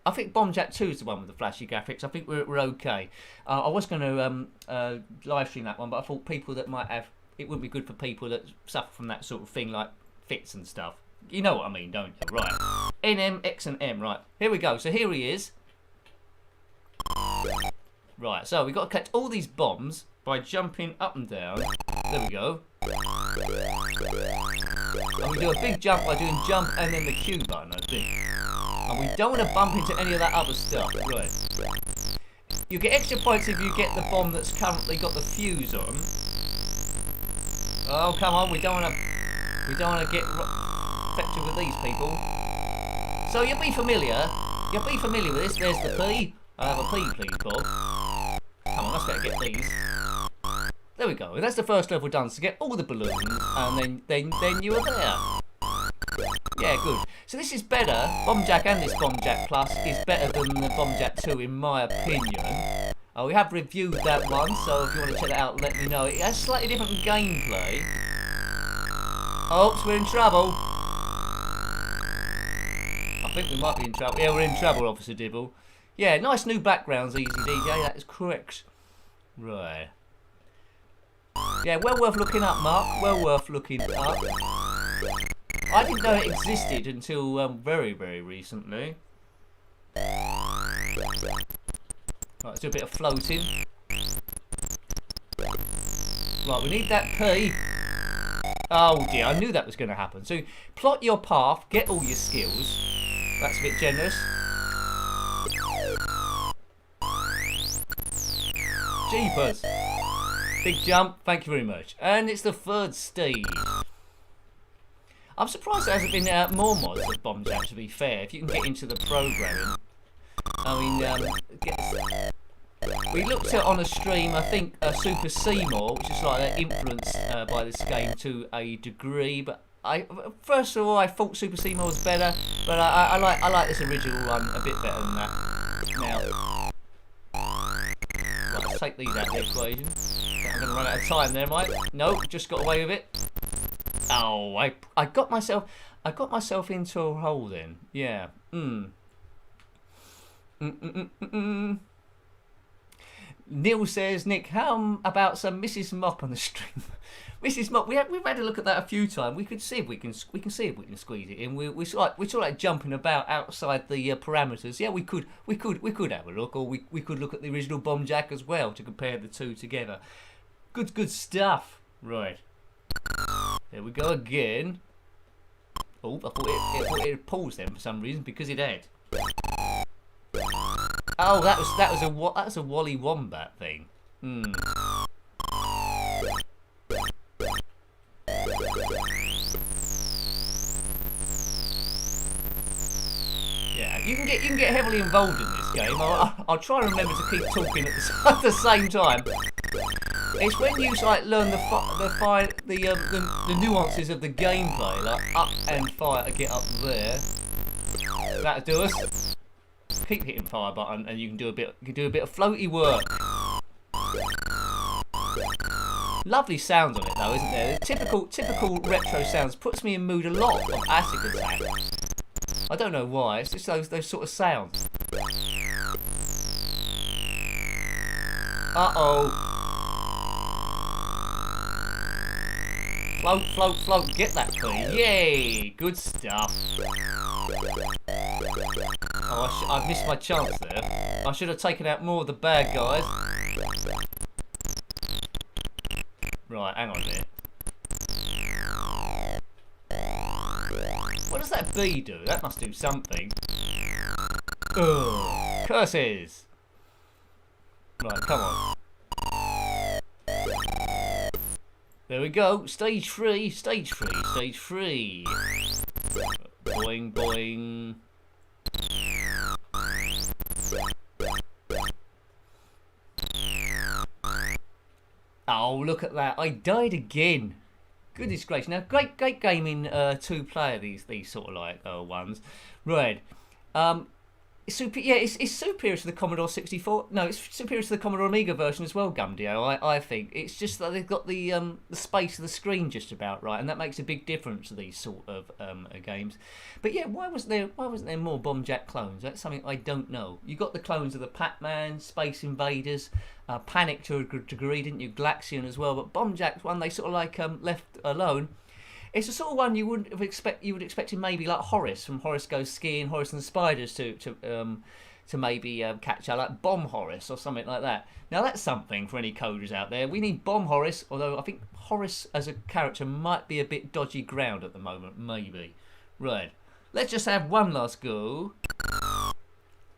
I think Bomb Jack 2 is the one with the flashy graphics. I think we're okay. I was going to live stream that one, but I thought people that might have, it wouldn't be good for people that suffer from that sort of thing, like fits and stuff. You know what I mean, don't you? Right. NM, X and M. Right. Here we go. So here he is. Right, so we've got to catch all these bombs by jumping up and down. There we go. And we do a big jump by doing jump and then the Q button, I think. And we don't want to bump into any of that other stuff. Right. You get extra points if you get the bomb that's currently got the fuse on. Oh, come on, we don't want to get infected with these people. So you'll be familiar with this. There's the P. I have a P, please, Bob. Come on, let's better get these. There we go. And that's the first level done. So get all the balloons, and then you are there. Yeah, good. So this is better. Bomb Jack and this Bomb Jack Plus is better than the Bomb Jack 2, in my opinion. We have reviewed that one, so if you want to check it out, let me know. It has slightly different gameplay. Oops, we're in trouble. I think we might be in trouble. Yeah, we're in trouble, Officer Dibble. Yeah, nice new backgrounds, Easy DJ, that is correct. Right. Yeah, well worth looking up, Mark. Well worth looking up. I didn't know it existed until very, very recently. Right, let's do a bit of floating. Right, we need that P. Oh dear, I knew that was going to happen. So, plot your path, get all your skills. That's a bit generous. Jeepers. Big jump, thank you very much. And it's the third stage. I'm surprised there hasn't been more mods of Bomb Jack, to be fair. If you can get into the programming. I mean, we looked at on a stream, I think, Super Seymour, which is like influenced by this game to a degree. But first of all, I thought Super Seymour was better, but I like this original one a bit better than that. Now, right, let's take these out of the equation. I'm going to run out of time there, Mike. No, just got away with it. Oh, I got myself into a hole then. Yeah. Neil says, Nick, how about some Mrs. Mop on the stream? Mrs. Mop, we've had a look at that a few times. We could see if we can squeeze it in. We're sort of like jumping about outside the parameters. Yeah, we could have a look, or we could look at the original Bomb Jack as well to compare the two together. Good stuff. Right. There we go again. Oh, I thought it had paused then for some reason because it had. Oh, that was a Wally Wombat thing. Yeah, you can get heavily involved in this game. I'll try and remember to keep talking at the same time. It's when you like learn the nuances of the gameplay, like up and fire to get up there. That'll do us. Keep hitting fire button, and you can do a bit of floaty work. Lovely sounds on it though, isn't there? Typical retro sounds. Puts me in mood a lot of Acid Attack. I don't know why. It's just those sort of sounds. Uh-oh. Float, get that thing. Yay! Good stuff. Oh, I've missed my chance there. I should have taken out more of the bad guys. Right, hang on there. What does that bee do? That must do something. Ugh, curses! Right, come on. There we go. Stage 3. Boing, boing. Oh, look at that. I died again. Goodness gracious. Now, great gaming two-player, these sort of like ones. Right. It's superior to the Commodore 64. No, it's superior to the Commodore Amiga version as well, Gumdio. I think it's just that they've got the space of the screen just about right, and that makes a big difference to these sort of games. But yeah, why wasn't there more Bomb Jack clones? That's something I don't know. You got the clones of the Pac-Man, Space Invaders, Panic to a degree, didn't you? Glaxion as well. But Bomb Jack's one they sort of like left alone. It's the sort of one you would expect him maybe like Horace from Horace Goes Skiing, Horace and the Spiders to maybe catch out, like Bomb Horace or something like that. Now that's something for any coders out there. We need Bomb Horace, although I think Horace as a character might be a bit dodgy ground at the moment, maybe. Right, let's just have one last go.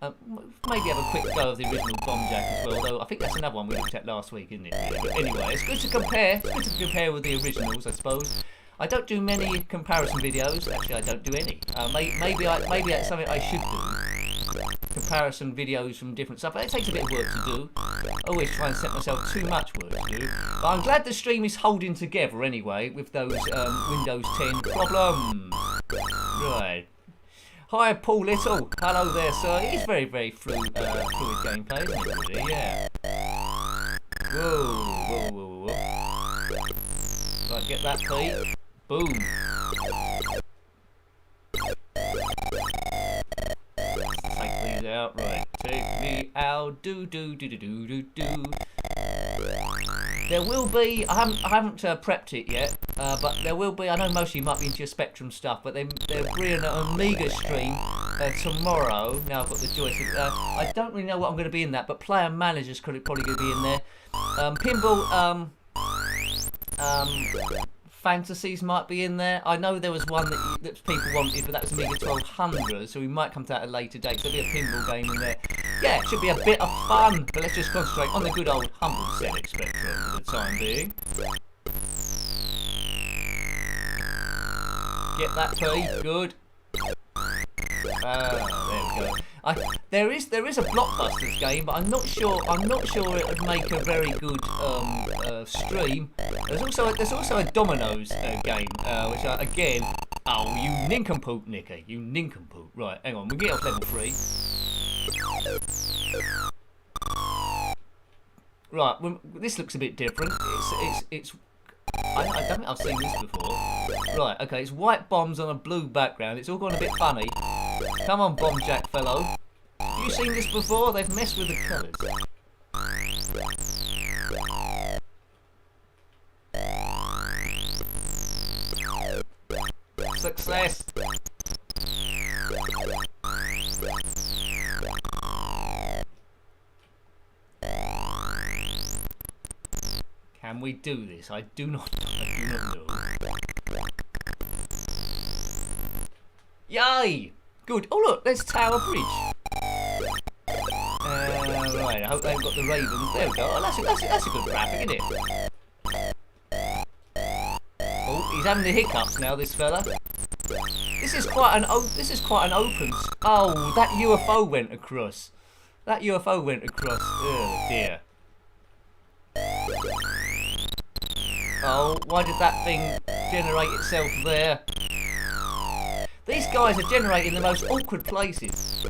Maybe have a quick go of the original Bomb Jack as well, although I think that's another one we looked at last week, isn't it? But anyway, it's good to compare. It's good to compare with the originals, I suppose. I don't do many comparison videos. Actually, I don't do any. Maybe that's something I should do. Comparison videos from different stuff. But it takes a bit of work to do. I always try and set myself too much work to do. But I'm glad the stream is holding together anyway with those Windows 10 problems. Right. Hi, Paul Little. Hello there, sir. It is very, very fluid gameplay, isn't it? Really? Yeah. Whoa. Right, get that, Pete. Boom. Take these out, right. Take me out. Do. There will be, I haven't prepped it yet, but there will be, I know most of you might be into your Spectrum stuff, but they're bringing an Amiga stream tomorrow. Now I've got the joystick. I don't really know what I'm going to be in that, but Player Manager's probably going to be in there. Pinball, Fantasies might be in there. I know there was one that people wanted, but that was Amiga 1200, so we might come to that at a later date. So there'll be a pinball game in there. Yeah, it should be a bit of fun, but let's just concentrate on the good old humble ZX Spectrum for the time being. Get that P, good. There we go. There is a Blockbusters game, but I'm not sure it would make a very good stream. There's also a Dominoes game, which again, oh, you nincompoop, Nicky, you nincompoop. Right, hang on, we'll get off level 3. Right, well, this looks a bit different. I don't think I've seen this before. Right, okay, it's white bombs on a blue background. It's all gone a bit funny. Come on, Bomb Jack fellow. Have you seen this before? They've messed with the colours. Success! Can we do this? I do not know. Yay! Good. Oh look, there's Tower Bridge. Right, I hope they've got the Ravens. There we go. Oh, that's a good graphic, isn't it? Oh, he's having the hiccups now, this fella. This is quite an open. Oh, that UFO went across. That UFO went across. Oh dear. Oh, why did that thing generate itself there? These guys are generating the most awkward places.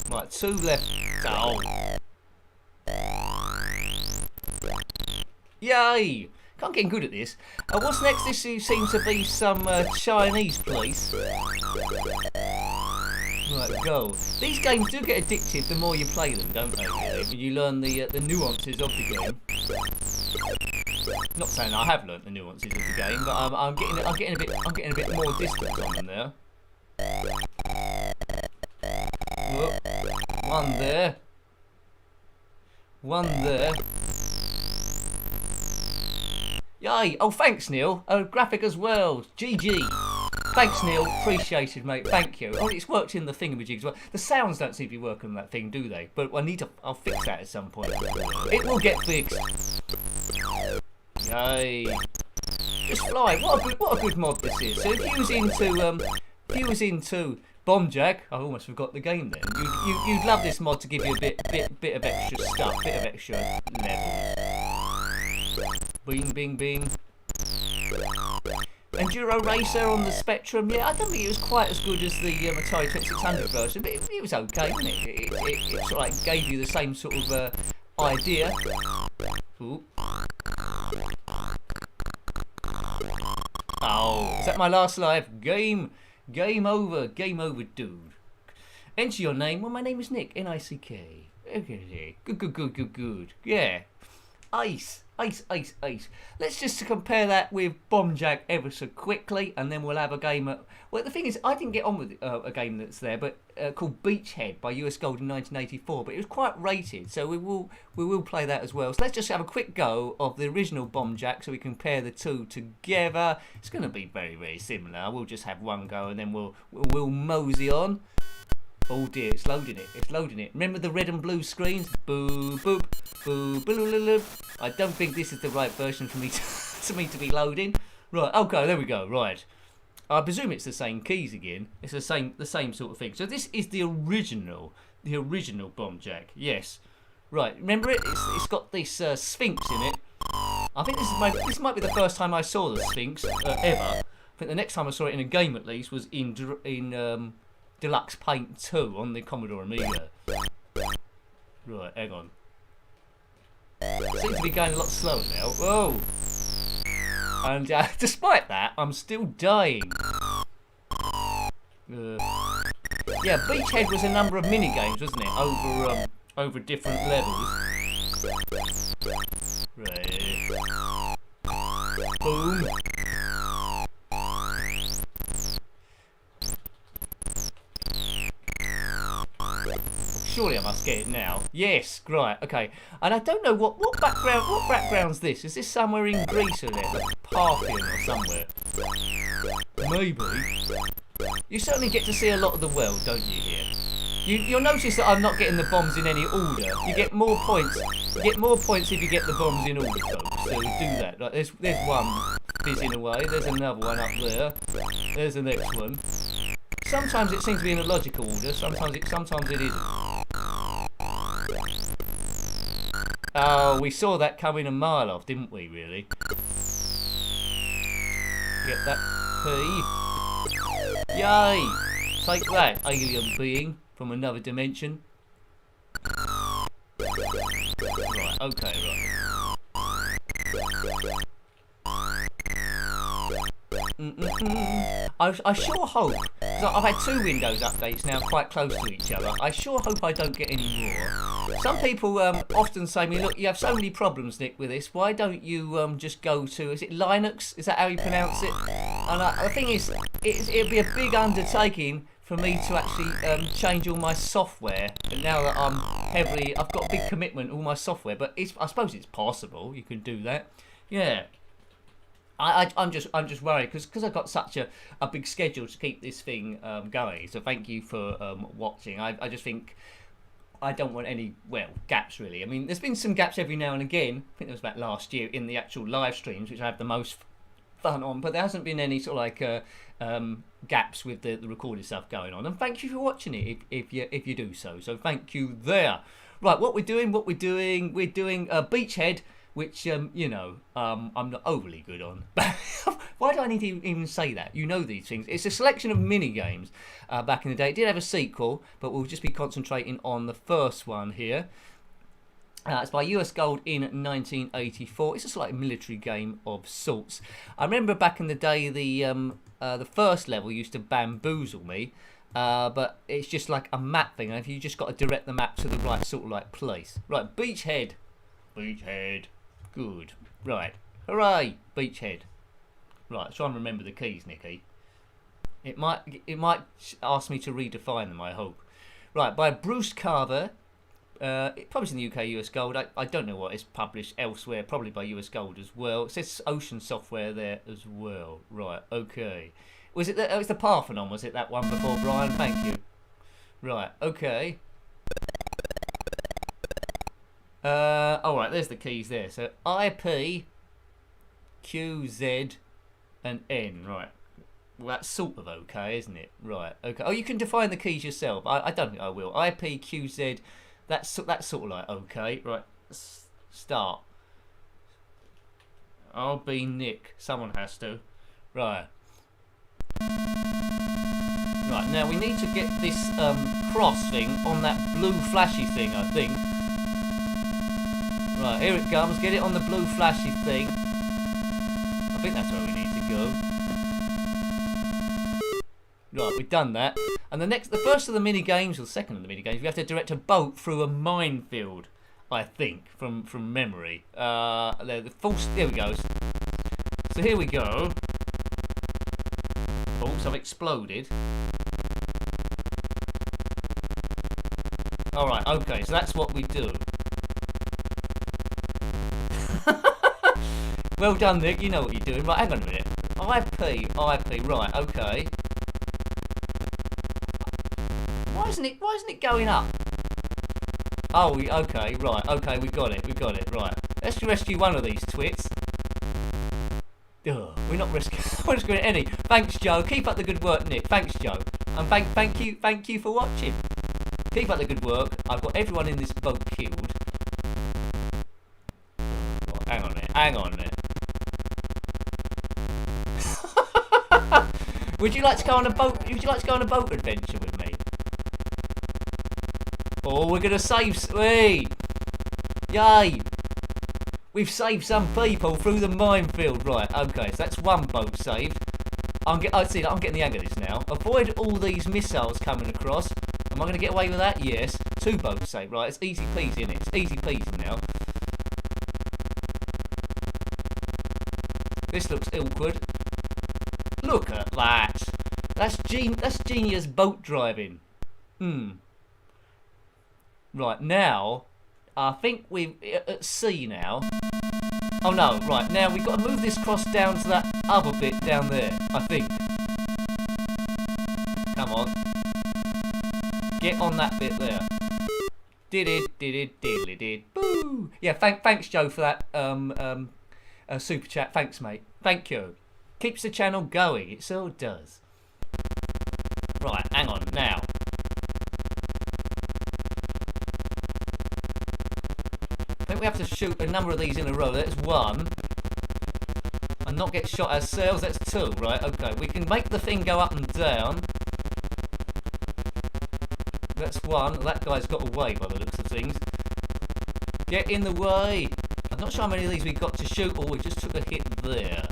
Right, 2 left. Oh. Yay! I'm getting good at this. What's next? This seems to be some Chinese place. Right, go. These games do get addictive the more you play them, don't they? Really? You learn the nuances of the game. Not saying I have learnt the nuances of the game, but I'm getting a bit more distance on them there. Whoop. One there. One there. Yay! Oh, thanks, Neil. Graphic as well. GG. Thanks, Neil. Appreciated, mate. Thank you. Oh, it's worked in the thingamajig as well. The sounds don't seem to be working on that thing, do they? But I'll fix that at some point. It will get fixed. Yay! Just fly. What a good mod this is. So if you was into Bomb Jack, I almost forgot the game then. You'd love this mod to give you a bit of extra stuff, bit of extra levels. Bing, bing, bing. Enduro Racer on the Spectrum, yeah, I don't think it was quite as good as the Atari 2600 version, but it was okay, wasn't it? It sort of like gave you the same sort of idea. Ooh. Oh, is that my last life? Game over, dude. Enter your name. Well, my name is Nick, N-I-C-K. Okay, good. Yeah. Ice. Let's just compare that with Bomb Jack ever so quickly, and then we'll have a game at... Well, the thing is, I didn't get on with a game that's there, but called Beachhead by US Gold in 1984, but it was quite rated, so we will play that as well. So let's just have a quick go of the original Bomb Jack, so we compare the two together. It's going to be very, very similar. We'll just have one go, and then we'll mosey on. Oh dear, it's loading it. Remember the red and blue screens? Boo, boop, boo, boo. I don't think this is the right version for me to be loading. Right, okay, there we go. Right, I presume it's the same keys again. It's the same sort of thing. So this is the original Bomb Jack. Yes. Right, remember it? It's got this Sphinx in it. I think this might be the first time I saw the Sphinx ever. I think the next time I saw it in a game at least was in Deluxe Paint 2 on the Commodore Amiga. Right, hang on. Seems to be going a lot slower now. Whoa! And despite that, I'm still dying. Yeah, Beachhead was a number of mini games, wasn't it? Over different levels. Right. Boom. Surely I must get it now. Yes, right, okay. And I don't know what background's this? Is this somewhere in Greece or there? Like Parthian or somewhere? Maybe. You certainly get to see a lot of the world, don't you, here? You'll notice that I'm not getting the bombs in any order. You get more points. You get more points if you get the bombs in order, folks. So do that. Like, there's one fizzing away. There's another one up there. There's the next one. Sometimes it seems to be in a logical order. Sometimes it isn't. Oh, we saw that coming a mile off, didn't we? Really? Get that P. Yay! Take that, alien being from another dimension. Right, okay, right. I sure hope, because I've had 2 Windows updates now quite close to each other, I sure hope I don't get any more. Some people often say to me, look, you have so many problems, Nick, with this, why don't you just go to, is it Linux? Is that how you pronounce it? And the thing is, it'd be a big undertaking for me to actually change all my software. And now that I've got a big commitment all my software, but I suppose it's possible, you can do that. Yeah. I'm just worried because I've got such a big schedule to keep this thing going. So thank you for watching. I just think I don't want any gaps really. I mean, there's been some gaps every now and again. I think it was about last year in the actual live streams, which I have the most fun on. But there hasn't been any sort of like gaps with the recorded stuff going on. And thank you for watching it if you do so. So thank you there. Right, what we're doing? We're doing Beachhead, which, you know, I'm not overly good on. Why do I need to even say that? You know these things. It's a selection of mini-games back in the day. It did have a sequel, but we'll just be concentrating on the first one here. It's by US Gold in 1984. It's just like a military game of sorts. I remember back in the day the first level used to bamboozle me, but it's just like a map thing. And you just got to direct the map to the right sort of like place. Right, Beachhead. Beachhead. Good. Right. Hooray! Beachhead. Right, try and remember the keys, Nicky. It might ask me to redefine them, I hope. Right, by Bruce Carver. It probably in the UK, US Gold. I don't know what is published elsewhere, probably by US Gold as well. It says Ocean Software there as well. Right, okay. Was it it was the Parthenon, was it, that one before, Brian? Thank you. Right, okay. Alright, there's the keys there. So IP, Q, Z, and N. Right. Well, that's sort of okay, isn't it? Right. Okay. Oh, you can define the keys yourself. I don't think I will. IP, Q, Z. That's sort of like okay. Right. Start. I'll be Nick. Someone has to. Right. Right. Now we need to get this cross thing on that blue flashy thing, I think. Right, here it comes. Get it on the blue flashy thing. I think that's where we need to go. Right, we've done that. And the first of the mini games, or the second of the mini games, we have to direct a boat through a minefield. I think, from memory. There we go. So here we go. Oops, I've exploded. All right, okay. So that's what we do. Well done, Nick. You know what you're doing. Right, hang on a minute. IP, right, okay. Why isn't it going up? Oh, okay, right, okay, we got it, right. Let's rescue one of these twits. Ugh, we're not rescuing any. Thanks, Joe. Keep up the good work, Nick. Thanks, Joe. And thank you for watching. Keep up the good work. I've got everyone in this boat killed. Right, hang on a minute. Would you like to go on a boat? Would you like to go on a boat adventure with me? Oh, we're gonna save. Hey, yay! We've saved some people through the minefield. Right. Okay. So that's one boat saved. I'm getting the hang of this now. Avoid all these missiles coming across. Am I going to get away with that? Yes. 2 boats saved. Right. It's easy peasy, isn't it? It's easy peasy now. This looks awkward. Look at that. That's genius boat driving. Right, now, I think we're at sea now. Oh no, right, now we've got to move this cross down to that other bit down there, I think. Get on that bit there. Did it. Boo! Yeah, thanks Joe for that super chat. Thanks, mate. Thank you. Keeps the channel going. It so does. Right, hang on now. I think we have to shoot a number of these in a row. That's one. And not get shot ourselves. That's two. Right, okay. We can make the thing go up and down. That's one. That guy's got away by the looks of things. Get in the way. I'm not sure how many of these we got to shoot. Oh, we just took a hit there.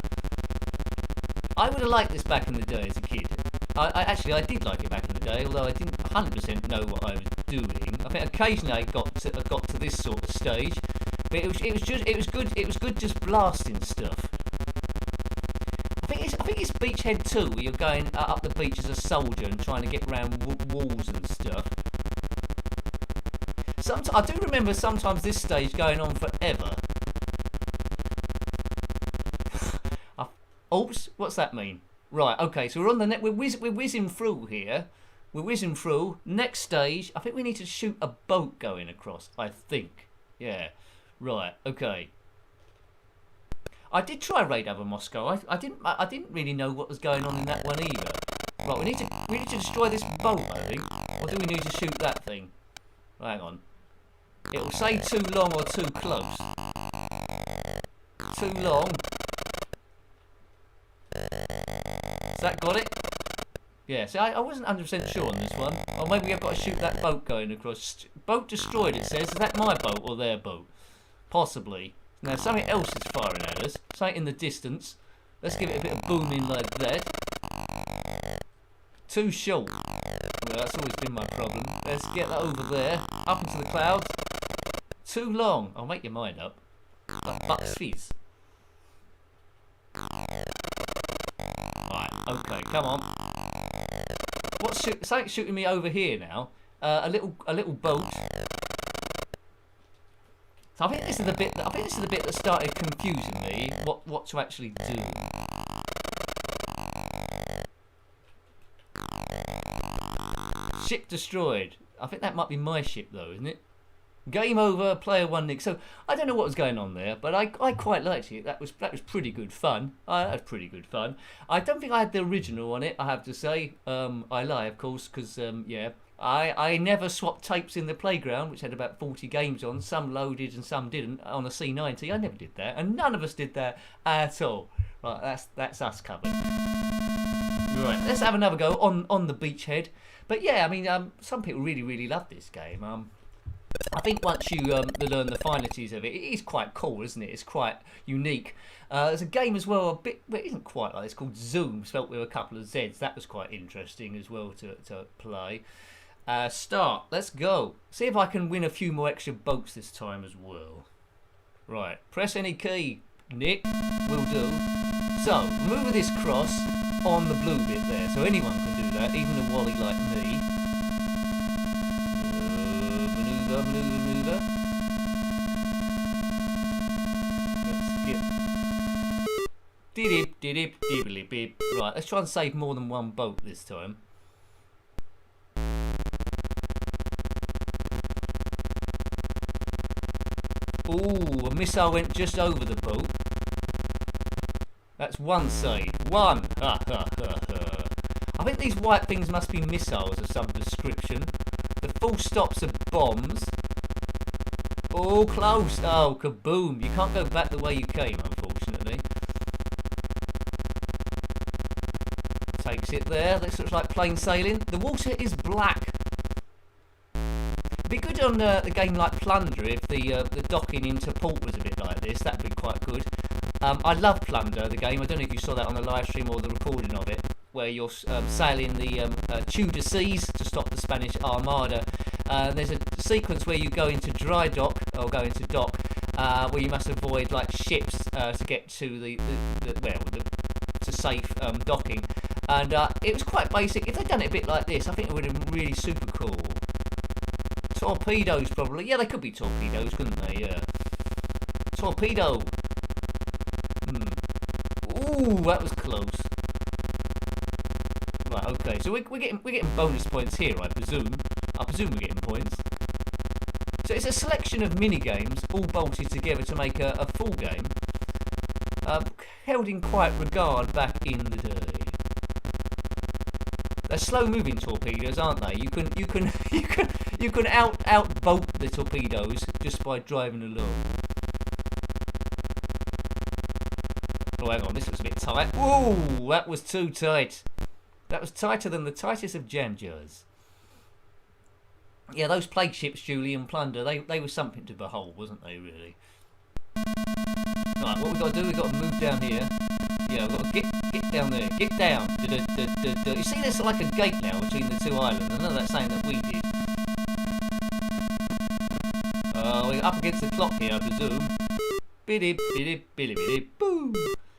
I would have liked this back in the day as a kid. I did like it back in the day, although I didn't 100% know what I was doing. I think occasionally I got to this sort of stage, but it was good just blasting stuff. I think it's Beachhead 2 where you're going up the beach as a soldier and trying to get around walls and stuff. I do remember sometimes this stage going on forever. Oops, what's that mean? Right, okay, so we're on the net. We're whizzing through here. We're whizzing through. Next stage, I think we need to shoot a boat going across. I think, yeah. Right, okay. I did try Raid Over Moscow. I didn't really know what was going on in that one either. Right, we need to destroy this boat, I think. Or do we need to shoot that thing? Hang on. It'll say too long or too close. Too long. Has that got it? Yeah, see, I wasn't 100% sure on this one. Or maybe I've got to shoot that boat going across. Boat destroyed, it says. Is that my boat or their boat? Possibly. Now, something else is firing at us. Something in the distance. Let's give it a bit of booming like that. Too short. Well, that's always been my problem. Let's get that over there. Up into the clouds. Too long. I'll make your mind up. Like Bucks Fizz. Right, okay, come on. Something's shooting me over here now. A little boat. So I think this is the bit that started confusing me. What to actually do. Ship destroyed. I think that might be my ship though, isn't it? Game over, player 1 nick. So I don't know what was going on there, but I quite liked it. That was pretty good fun. That was pretty good fun. I don't think I had the original on it, I have to say. I lie, of course, because yeah, I never swapped tapes in the playground, which had about 40 games on. Some loaded and some didn't on a C90. I never did that, and none of us did that at all. Right, that's us covered. Right, let's have another go on the beachhead. But yeah, I mean, some people really love this game. I think once you learn the finities of it, it is quite cool, isn't it? It's quite unique. There's a game as well, it isn't quite like this, called Zoom, spelt with a couple of Z's. That was quite interesting as well to play. Start. Let's go. See if I can win a few more extra boats this time as well. Right. Press any key, Nick. Will do. So, remove this cross on the blue bit there. So anyone can do that, even a wally like me. Maneuver. Let's get. Didip. Right, let's try and save more than one boat this time. Ooh, a missile went just over the boat. That's one save. One! Ha ha ha ha. I think these white things must be missiles of some description. The full stops are bombs. Oh, close. Oh, kaboom. You can't go back the way you came, unfortunately. Takes it there. This looks like plain sailing. The water is black. It'd be good on the game like Plunder if the docking into port was a bit like this. That'd be quite good. I love Plunder, the game. I don't know if you saw that on the live stream or the recording of it, where you're sailing the Tudor seas to stop the Spanish Armada. There's a sequence where you go into dry dock, or go into dock, where you must avoid like ships to get to to safe docking. And it was quite basic. If they'd done it a bit like this, I think it would have been really super cool. Torpedoes, probably. Yeah, they could be torpedoes, couldn't they? Yeah. Torpedo. Ooh, that was close. Right, okay. So we're getting bonus points here, I presume. I presume we're getting points. So it's a selection of mini-games, all bolted together to make a full game, held in quite regard back in the day. They're slow-moving torpedoes, aren't they? You can out-bolt the torpedoes just by driving along. Oh, hang on, this was a bit tight. Whoa, that was too tight. That was tighter than the tightest of jam jars. Yeah, those plague ships, Julie and Plunder, they were something to behold, wasn't they, really? Right, what we've got to do, we've got to move down here. Yeah, we've got to get down there. Get down. You see, there's like a gate now between the two islands. I know that's saying that we did. We're up against the clock here, I presume. Biddy, biddy, biddy, biddy, boom.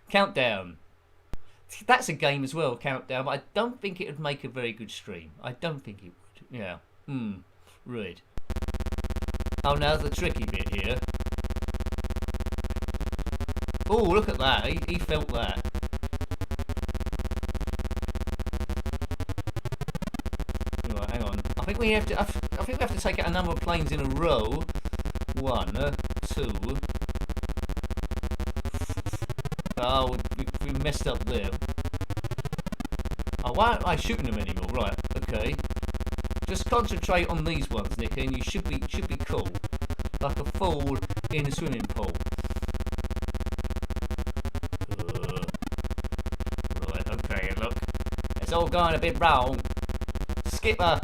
Countdown. That's a game as well, Countdown, but I don't think it would make a very good stream. I don't think it would. Yeah. Right. Oh, now the tricky bit here. Oh, look at that. He felt that. Right, hang on. I think we have to take out a number of planes in a row. 1, 2. Oh, we messed up there. Oh, why aren't I shooting them anymore? Right, okay. Just concentrate on these ones, Nicky, and you should be cool. Like a fool in a swimming pool. Right, okay, look. It's all going a bit wrong. Skipper!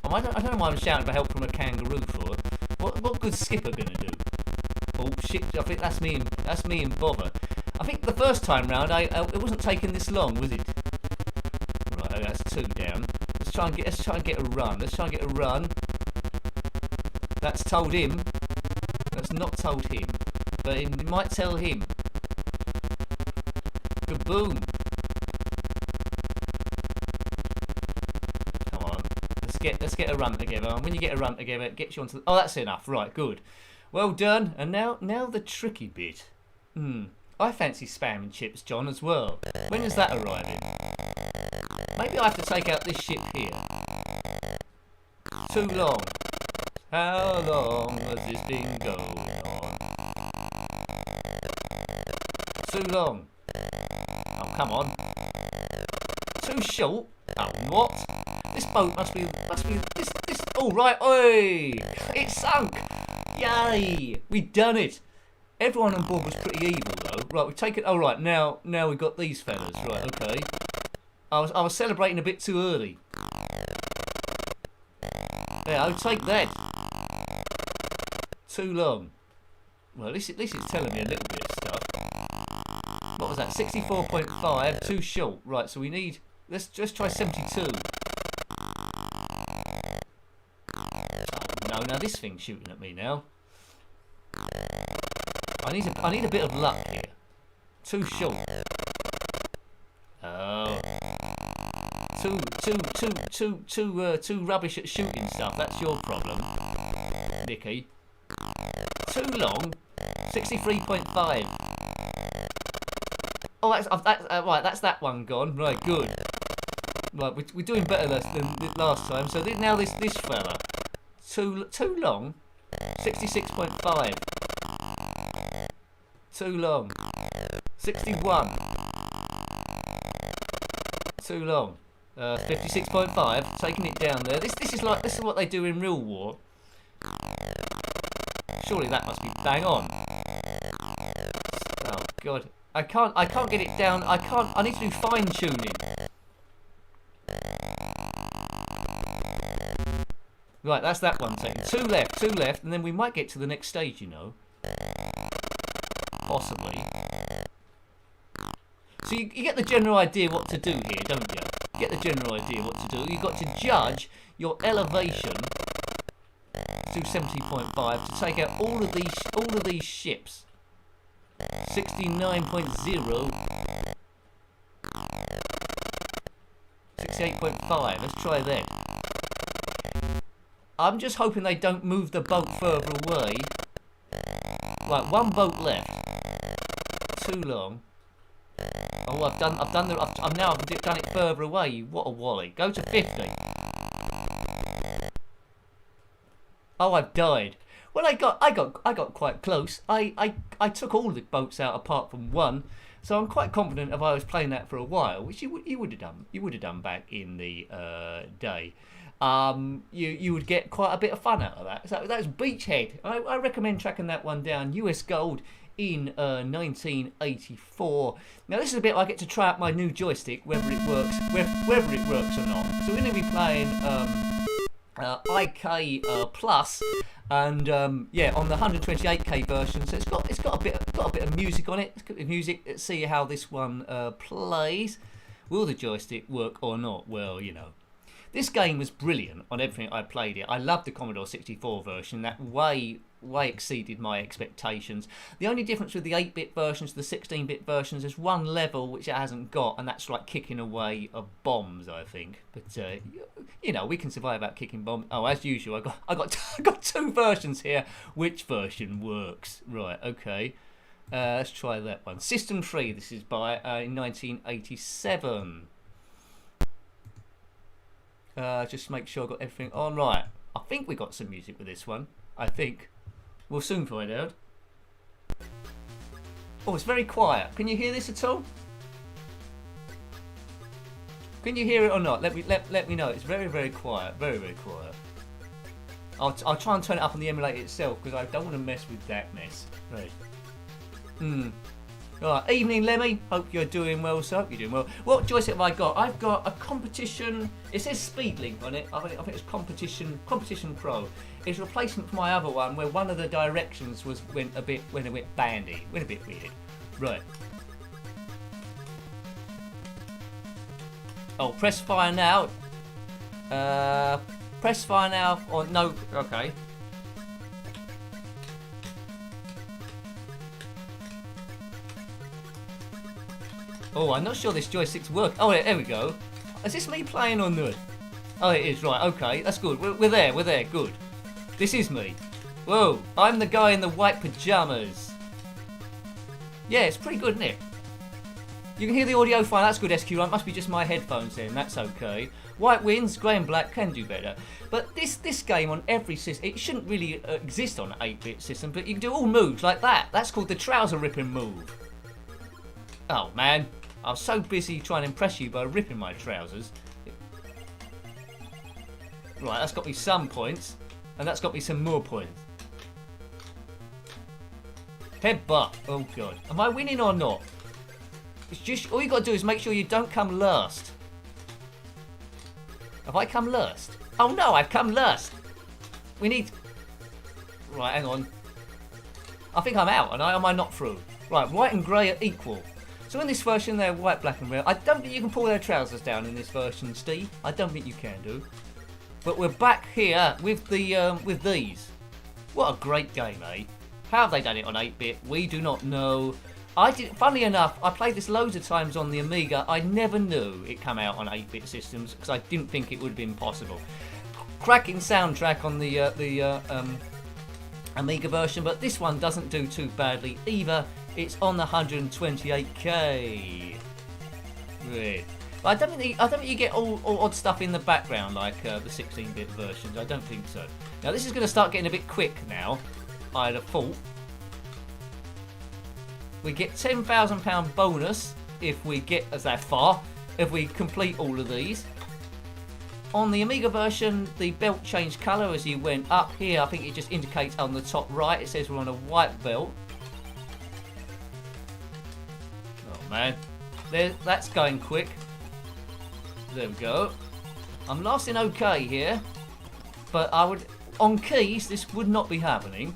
I don't know why I'm shouting for help from a kangaroo for. What good's Skipper gonna do? Oh shit, I think that's me and Bother. I think the first time round it wasn't taking this long, was it? Right, that's 2 down. Let's try and get a run. That's told him. That's not told him. But it might tell him. Kaboom. Come on. Let's get a run together. And when you get a run together, it gets you onto the... Oh, that's enough. Right, good. Well done. And now the tricky bit. I fancy spam and chips, John, as well. When is that arriving? Maybe I have to take out this ship here. Too long. How long has this been going on? Too long. Oh, come on. Too short. Oh, what? This boat must be this. Oh, right. Oi! It sunk. Yay! We've done it. Everyone on board was pretty evil, though. Right, we've taken... Oh, right, now we've got these fellas. Right, okay. I was celebrating a bit too early. Yeah, I'll take that. Too long. Well, at least it's telling me a little bit of stuff. What was that? 64.5, too short. Right, so we need... Let's just try 72. Oh, no, now this thing's shooting at me now. I need a bit of luck here. Too short. Oh. Too rubbish at shooting stuff. That's your problem, Nicky. Too long. 63.5. Oh, that's right. That's that one gone. Right, good. Right, we're doing better than last time. So now this fella. Too long. 66.5. Too long. 61. Too long. 56.5. Taking it down there. This is what they do in real war. Surely that must be bang on. Oh god. I can't get it down. I need to do fine tuning. Right, that's that one taken. 2 left, and then we might get to the next stage, you know. Possibly. So you get the general idea what to do here, don't you? You get the general idea what to do. You've got to judge your elevation to 70.5 to take out all of these ships. 69.0. 68.5. Let's try that. I'm just hoping they don't move the boat further away. Right, 1 boat left. Too long. Oh, I've done it further away. What a wally. Go to 50. Oh, I've died. Well, I got quite close. I took all the boats out apart from one, so I'm quite confident if I was playing that for a while, which you would have done. You would have done back in the day. You would get quite a bit of fun out of that. So that's Beachhead. I recommend tracking that one down. US Gold in 1984. Now this is a bit I get to try out my new joystick, whether it works, whether it works or not. So we're going to be playing IK Plus, and yeah, on the 128K version. So it's got a bit of music on it. It's got music. Let's see how this one plays. Will the joystick work or not? Well, you know. This game was brilliant on everything I played it. I loved the Commodore 64 version. That way exceeded my expectations. The only difference with the 8-bit versions to the 16-bit versions is one level which it hasn't got, and that's like kicking away bombs, I think. But you know, we can survive without kicking bombs. Oh, as usual, I got two versions here. Which version works? Right, okay. Let's try that one. System 3. This is by in 1987. Just make sure I got everything on right. I think we got some music with this one. I think. We'll soon find out. Oh, it's very quiet. Can you hear this at all? Can you hear it or not? Let me know. It's very, very quiet. Very, very quiet. I'll try and turn it up on the emulator itself because I don't want to mess with that mess. Right. Right, evening Lemmy, hope you're doing well, sir. You're doing well. What joystick have I got? I've got a competition, it says Speedlink on it. I think it's competition Pro. It's a replacement for my other one where one of the directions went a bit bandy, went a bit weird. Right. Oh, press fire now. Press fire now or no, okay. Oh, I'm not sure this joystick's work. Oh, there we go. Is this me playing or not? Oh, it is, right, okay, that's good. We're there, good. This is me. Whoa, I'm the guy in the white pyjamas. Yeah, it's pretty good, isn't it? You can hear the audio fine, that's good, SQ. It must be just my headphones then, that's okay. White wins, grey and black can do better. But this game on every system, it shouldn't really exist on an 8-bit system, but you can do all moves like that. That's called the trouser ripping move. Oh, man. I was so busy trying to impress you by ripping my trousers. Right, that's got me some points. And that's got me some more points. Headbutt. Oh, God. Am I winning or not? It's just, all you got to do is make sure you don't come last. Have I come last? Oh, no, I've come last. We need... Right, hang on. I think I'm out, and am I not through? Right, white and grey are equal. So in this version, they're white, black and red. I don't think you can pull their trousers down in this version, Steve. I don't think you can do. But we're back here with the with these. What a great game, eh? How have they done it on 8-bit? We do not know. Funnily enough, I played this loads of times on the Amiga. I never knew it came out on 8-bit systems because I didn't think it would have been possible. Cracking soundtrack on the Amiga version, but this one doesn't do too badly either. It's on the 128K. Weird. But I don't think you get all odd stuff in the background like the 16-bit versions. I don't think so. Now this is going to start getting a bit quick now. I'd have thought. We get £10,000 bonus if we get us that far. If we complete all of these. On the Amiga version, the belt changed colour as you went up here. I think it just indicates on the top right. It says we're on a white belt. Oh man, that's going quick. There we go. I'm last in OK here, but on keys this would not be happening.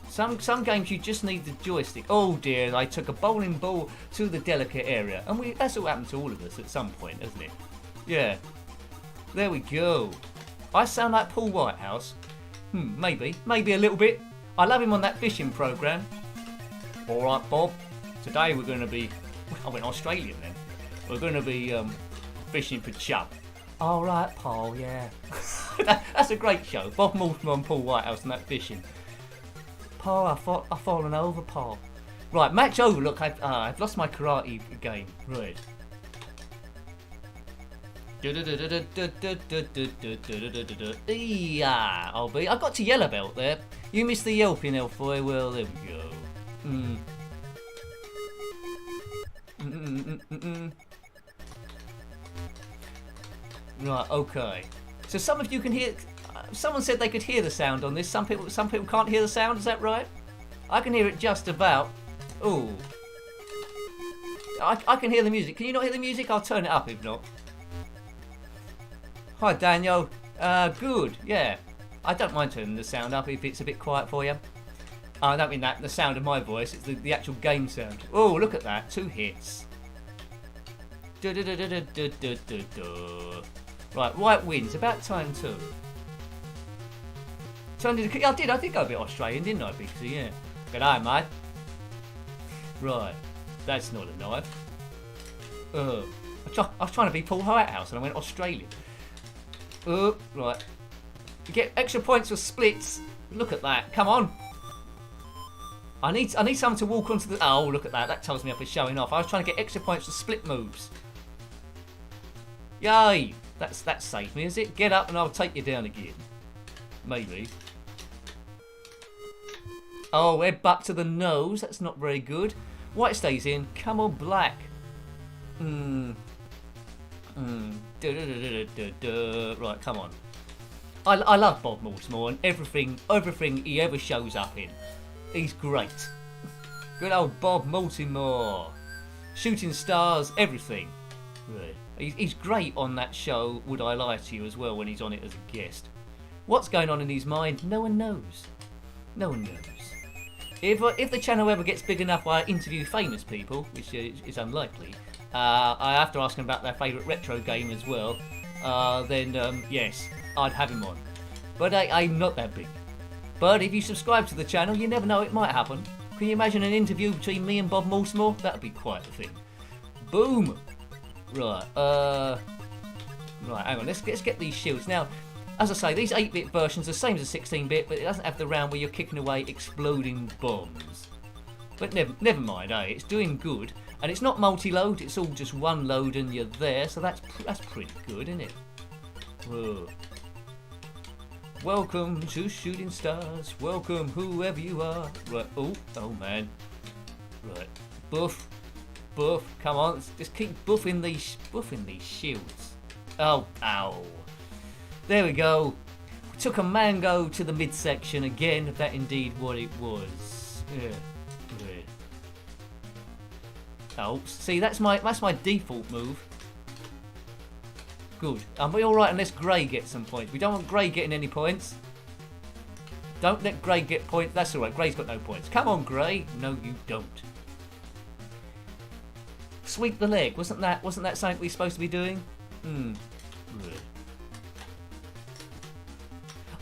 Some games you just need the joystick. Oh dear, I took a bowling ball to the delicate area, and that's what happened to all of us at some point, isn't it? Yeah. There we go. I sound like Paul Whitehouse. Maybe a little bit. I love him on that fishing program. All right, Bob. Today we're going to be. I went Australian then. We're going to be fishing for chub. All right, Paul. Yeah. That's a great show. Bob Mortimer and Paul Whitehouse and that fishing. Paul, I've fallen over, Paul. Right, match over. Look, I've lost my karate game. Right. Yeah, I'll be. I got to yellow belt there. You missed the yelping, Elfoy. Well, there we go. Right, okay. So some of you can hear. Someone said they could hear the sound on this. Some people can't hear the sound. Is that right? I can hear it just about. Ooh. I can hear the music. Can you not hear the music? I'll turn it up if not. Hi, Daniel. Good. Yeah. I don't mind turning the sound up if it's a bit quiet for you. I don't mean that the sound of my voice. It's the actual game sound. Oh, look at that. 2 hits. Right, white wins. About time too. I did go a bit Australian, didn't I, Bixie? Yeah. G'day, mate. Right. That's not a knife. I was trying to be Paul Whitehouse and I went Australian. Right. You get extra points for splits. Look at that. Come on. I need someone to walk onto the... Oh, look at that. That tells me up is showing off. I was trying to get extra points for split moves. Yay. That saved me, is it? Get up and I'll take you down again. Maybe. Oh, headbutt to the nose. That's not very good. White stays in. Come on, black. Right, come on. I love Bob Mortimer and everything he ever shows up in. He's great. Good old Bob Mortimer. Shooting stars, everything. Right. He's great on that show, Would I Lie to You, as well, when he's on it as a guest. What's going on in his mind? No one knows. No one knows. If the channel ever gets big enough where I interview famous people, which is unlikely, I have to ask them about their favourite retro game as well, then yes, I'd have him on. But I'm not that big. But if you subscribe to the channel, you never know, it might happen. Can you imagine an interview between me and Bob Mortimer? That'd be quite the thing. Boom! Right, hang on, let's get these shields. Now, as I say, these 8-bit versions are the same as a 16-bit, but it doesn't have the round where you're kicking away exploding bombs. But never mind, it's doing good. And it's not multi-load, it's all just one load and you're there, so that's pretty good, isn't it? Whoa. Welcome to Shooting Stars, welcome whoever you are. Right, oh man. Right, buff, come on, just keep buffing these shields. Oh, ow. There we go. We took a mango to the midsection again, if that indeed what it was. Yeah. Oh, see, that's my default move. Good. Are we alright unless Grey gets some points? We don't want Grey getting any points. Don't let Grey get points. That's alright, Grey's got no points. Come on, Grey. No, you don't. Sweep the leg. Wasn't that something we're supposed to be doing? Good.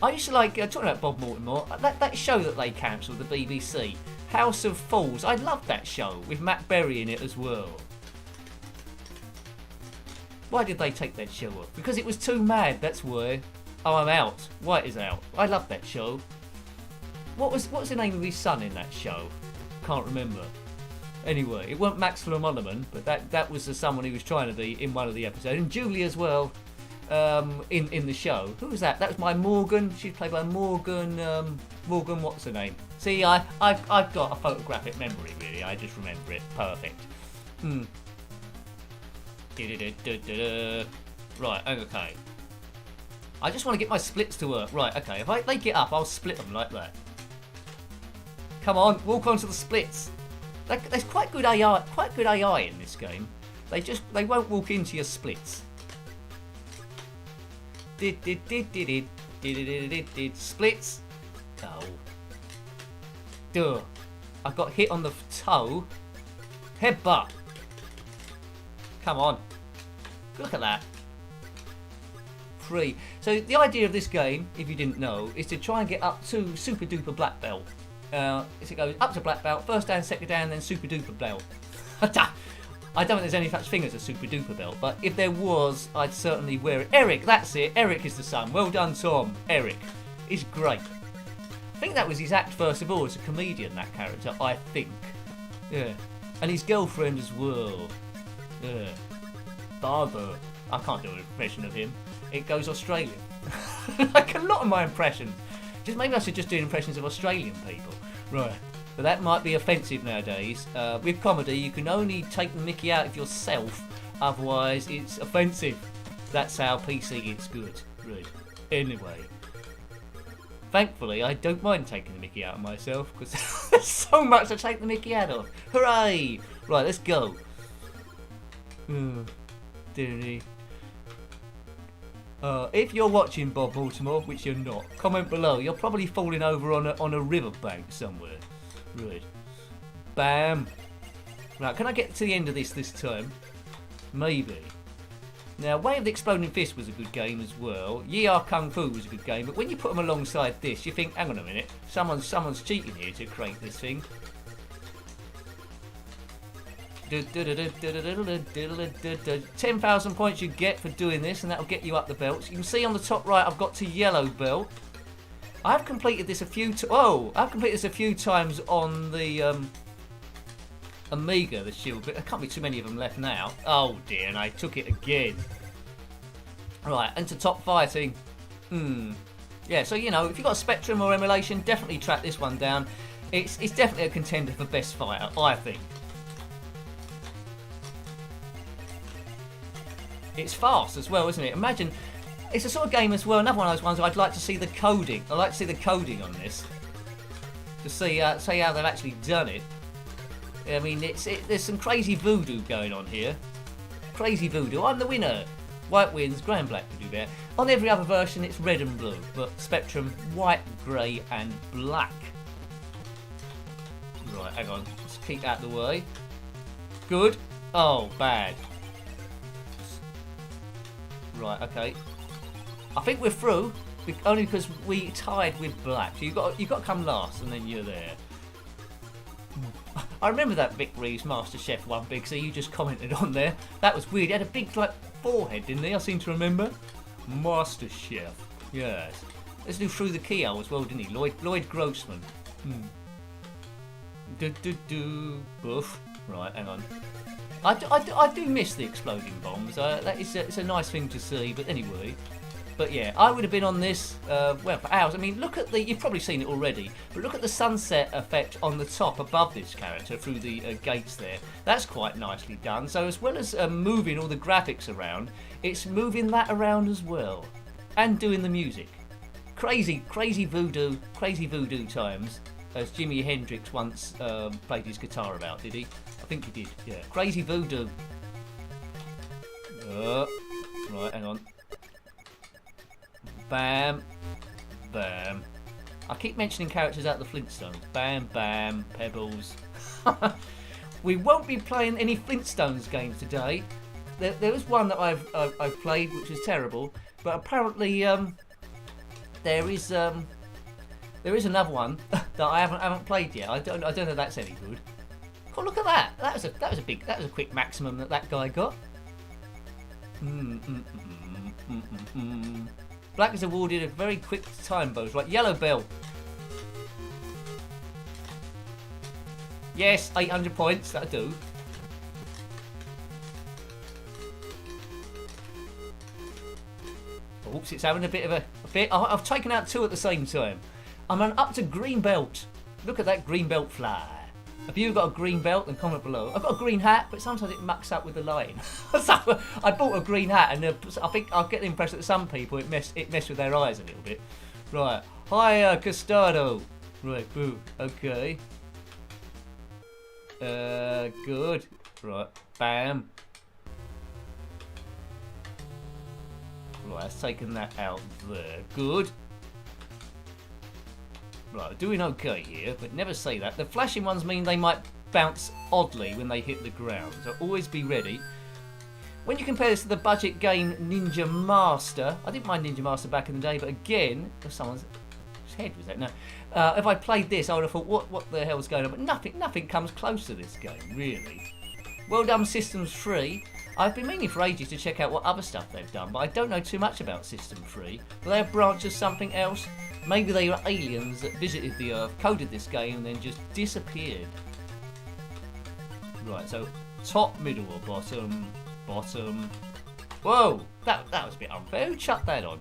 I used to like, talking about Bob Mortimer, that show that they cancelled, the BBC, House of Fools. I loved that show, with Matt Berry in it as well. Why did they take that show off? Because it was too mad, that's why. Oh, I'm out. White is out. I loved that show. What was the name of his son in that show? Can't remember. Anyway, it wasn't Max Lermonoman, but that was someone he was trying to be in one of the episodes. And Julie as well. In the show. Who was that? That was my Morgan. She's played by Morgan. Morgan, what's her name? See, I've got a photographic memory, really. I just remember it. Perfect. Right, okay. I just want to get my splits to work. Right, okay. If they get up, I'll split them like that. Come on, walk onto the splits. There's quite good AI in this game. They won't walk into your splits. Splits. Oh. Duh. I got hit on the toe. Headbutt. Come on. Look at that. Prix. So the idea of this game, if you didn't know, is to try and get up to super duper black belt. It goes up to black belt, first dan, second dan, then super duper belt. I don't think there's any such thing as a super duper belt, but if there was, I'd certainly wear it. Eric, that's it. Eric is the son. Well done, Tom. Eric is great. I think that was his act first of all as a comedian, that character, I think. Yeah. And his girlfriend as well. Yeah. Father. I can't do an impression of him. It goes Australian. Like a lot of my impressions. Just maybe I should just do impressions of Australian people. Right. But that might be offensive nowadays. With comedy, you can only take the mickey out of yourself, otherwise it's offensive. That's how PC gets good. Right. Anyway. Thankfully, I don't mind taking the mickey out of myself, because there's so much to take the mickey out of. Hooray! Right, let's go. If you're watching Bob Baltimore, which you're not, comment below. You're probably falling over on a riverbank somewhere. Right. Bam. Right, can I get to the end of this time? Maybe. Now, Way of the Exploding Fist was a good game as well. Ye Are Kung Fu was a good game, but when you put them alongside this, you think, hang on a minute, someone's cheating here to create this thing. 10,000 points you get for doing this, and that'll get you up the belts. You can see on the top right, I've got to yellow belt. I've completed this a few times on the Amiga, the shield, but there can't be too many of them left now. Oh dear, and I took it again. Right, into top fighting. Yeah, so you know, if you've got a Spectrum or emulation, definitely track this one down. It's definitely a contender for best fighter, I think. It's fast as well, isn't it? Imagine, it's a sort of game as well, another one of those ones where I'd like to see the coding. I'd like to see the coding on this. To see how they've actually done it. I mean, there's some crazy voodoo going on here. Crazy voodoo. I'm the winner. White wins, grey and black can do better. On every other version, it's red and blue, but Spectrum, white, grey and black. Right, hang on. Let's keep that out of the way. Good. Oh, bad. Right, okay. I think we're through, only because we tied with black. So you've got to come last, and then you're there. I remember that Vic Reeves MasterChef one, Big C, you just commented on there. That was weird. He had a big, like, forehead, didn't he? I seem to remember. MasterChef. Yes. Let's do Through the Keyhole as well, didn't he? Lloyd Grossman. Boof. Right, hang on. I do miss the exploding bombs. It's a nice thing to see, but anyway. But yeah, I would have been on this, well, for hours. I mean, look at you've probably seen it already, but look at the sunset effect on the top above this character through the gates there. That's quite nicely done. So as well as moving all the graphics around, it's moving that around as well. And doing the music. Crazy voodoo times, as Jimi Hendrix once played his guitar about, did he? I think he did, yeah. Crazy voodoo. Right, hang on. Bam. Bam. I keep mentioning characters out of the Flintstones. Bam, bam, Pebbles. We won't be playing any Flintstones games today. There was one that I've played which was terrible, but apparently there is another one that I haven't played yet. I don't know if that's any good. Oh, look at that! That was a quick maximum that guy got. Black is awarded a very quick time bonus. Right, yellow bell. Yes, 800 points. That'll do. Oops, it's having a bit of a fit. I've taken out two at the same time. I'm up to green belt. Look at that green belt fly. If you've got a green belt, then comment below. I've got a green hat, but sometimes it mucks up with the lighting. So I bought a green hat, and I think I get the impression that some people it messed with their eyes a little bit. Right, hi Custado. Right, boo. Okay. Good. Right, bam. Right, I've taken that out there. Good. Right, doing okay here, but never say that. The flashing ones mean they might bounce oddly when they hit the ground, so always be ready. When you compare this to the budget game Ninja Master, I didn't mind Ninja Master back in the day, but again, someone's head was that? No. If I played this, I would have thought, what the hell's going on? But nothing comes close to this game, really. Well done, Systems 3. I've been meaning for ages to check out what other stuff they've done, but I don't know too much about System 3. Will they have branched of something else? Maybe they were aliens that visited the Earth, coded this game, and then just disappeared. Right, so top, middle, or bottom, bottom, Whoa, that was a bit unfair. Who chucked that on?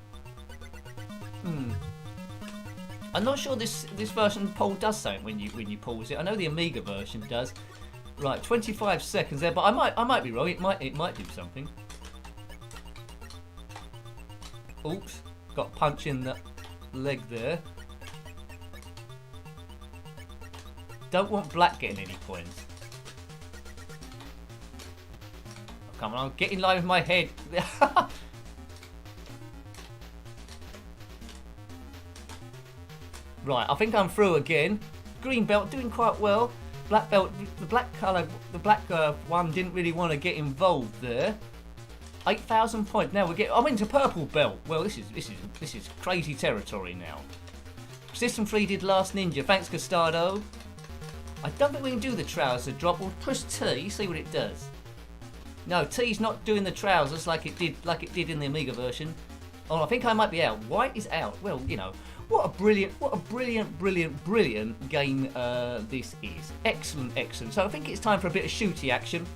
I'm not sure this version poll does something when you pause it. I know the Amiga version does. Right, 25 seconds there, but I might be wrong. It might do something. Oops, got a punch in the leg there. Don't want black getting any points. Oh, come on, get in line with my head. Right, I think I'm through again. Green belt doing quite well. Black belt, the black colour, the black one didn't really want to get involved there. 8,000 points. Now I'm into purple belt. Well, this is crazy territory now. System 3 did Last Ninja. Thanks, Costado. I don't think we can do the trouser drop. We'll push T, see what it does. No, T's not doing the trousers like it did in the Amiga version. Oh, I think I might be out. White is out. Well, you know, what a brilliant game this is. Excellent. So I think it's time for a bit of shooty action.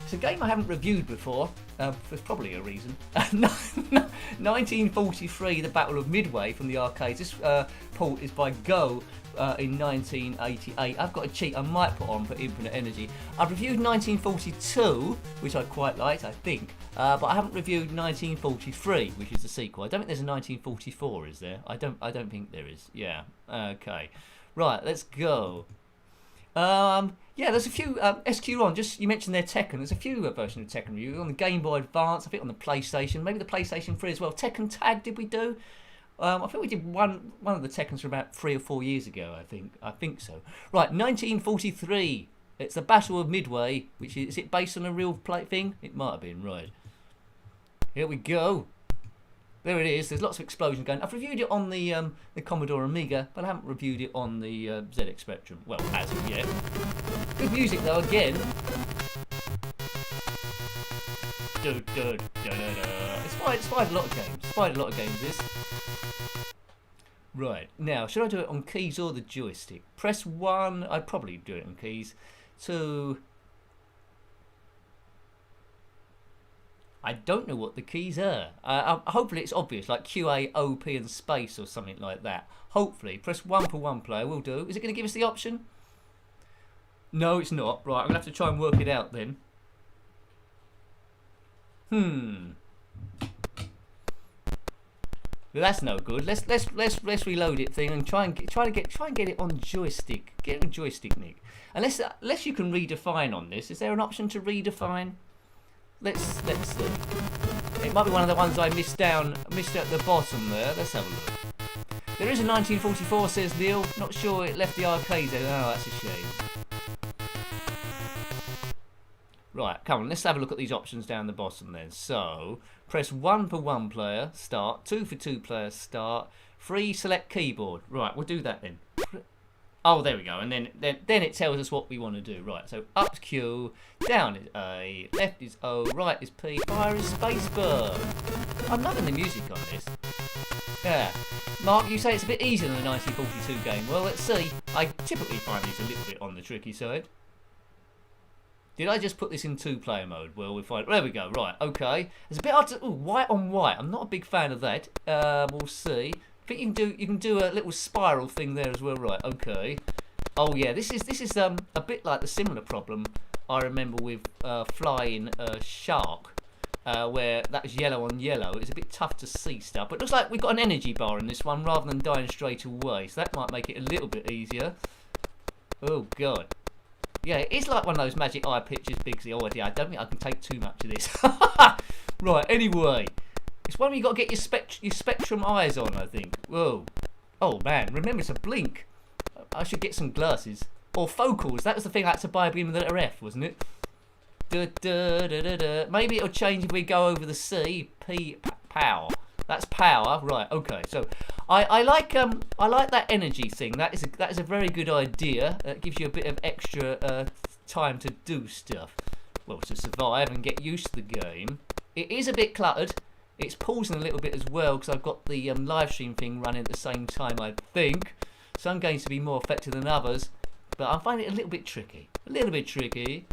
It's a game I haven't reviewed before. There's probably a reason. 1943, the Battle of Midway from the arcades. This port is by Go in 1988. I've got a cheat I might put on for Infinite Energy. I've reviewed 1942, which I quite liked, I think. But I haven't reviewed 1943, which is the sequel. I don't think there's a 1944, is there? I don't think there is. Yeah. Okay. Right. Let's go. Yeah, there's a few SQ-Ron. Just you mentioned their Tekken. There's a few versions of Tekken review on the Game Boy Advance. I think on the PlayStation, maybe the PlayStation 3 as well. Tekken Tag, did we do? I think we did one of the Tekkens from about 3 or 4 years ago. I think so. Right, 1943. It's the Battle of Midway. Which is it based on a real thing? It might have been. Right. Here we go. There it is. There's lots of explosions going. I've reviewed it on the Commodore Amiga, but I haven't reviewed it on the ZX Spectrum. Well, as of yet. Good music though. Again. It's spied a lot of games. Spied a lot of games. This. Right now, should I do it on keys or the joystick? Press 1. I'd probably do it on keys. 2. I don't know what the keys are. Hopefully it's obvious, like QA, OP and space or something like that. Hopefully. Press 1 for one player will do. Is it going to give us the option? No, it's not. Right, I'm going to have to try and work it out then. Well, that's no good. Let's reload it thing and try and get it on joystick. Get it on joystick, Nick. Unless you can redefine on this. Is there an option to redefine? Let's see. It might be one of the ones I missed at the bottom there. Let's have a look. There is a 1944, says Neil. Not sure it left the arcade there. Oh, that's a shame. Right, come on, let's have a look at these options down the bottom then. So, press 1 for one player, start. 2 for two players, start. 3, select keyboard. Right, we'll do that then. Oh, there we go. And then it tells us what we want to do. Right, so up's Q, down is A, left is O, right is P, fire is spacebar. I'm loving the music on this. Yeah. Mark, you say it's a bit easier than the 1942 game. Well, let's see. I typically find these a little bit on the tricky side. Did I just put this in 2-player mode? Well, we'll find. There we go. Right, okay. It's a bit hard to. Ooh, white on white. I'm not a big fan of that. We'll see. I think you can do a little spiral thing there as well. Right, okay. Oh yeah, this is a bit like the similar problem I remember with Flying Shark, where that was yellow on yellow. It's a bit tough to see stuff, but it looks like we've got an energy bar in this one rather than dying straight away, so that might make it a little bit easier. Oh god. Yeah, it is like one of those magic eye pictures, Bigsy. Oh dear, I don't think I can take too much of this. Right, anyway. It's one where you got to get your Spectrum eyes on, I think. Whoa. Oh man, remember to blink. I should get some glasses. Or focals, that was the thing I had to buy with the letter F, wasn't it? Maybe it'll change if we go over the C. P, power. That's power, right? Okay, so I like that energy thing. That is a very good idea. It gives you a bit of extra time to do stuff, well, to survive and get used to the game. It is a bit cluttered. It's pausing a little bit as well because I've got the live stream thing running at the same time. I think some games to be more effective than others, but I find it a little bit tricky. A little bit tricky.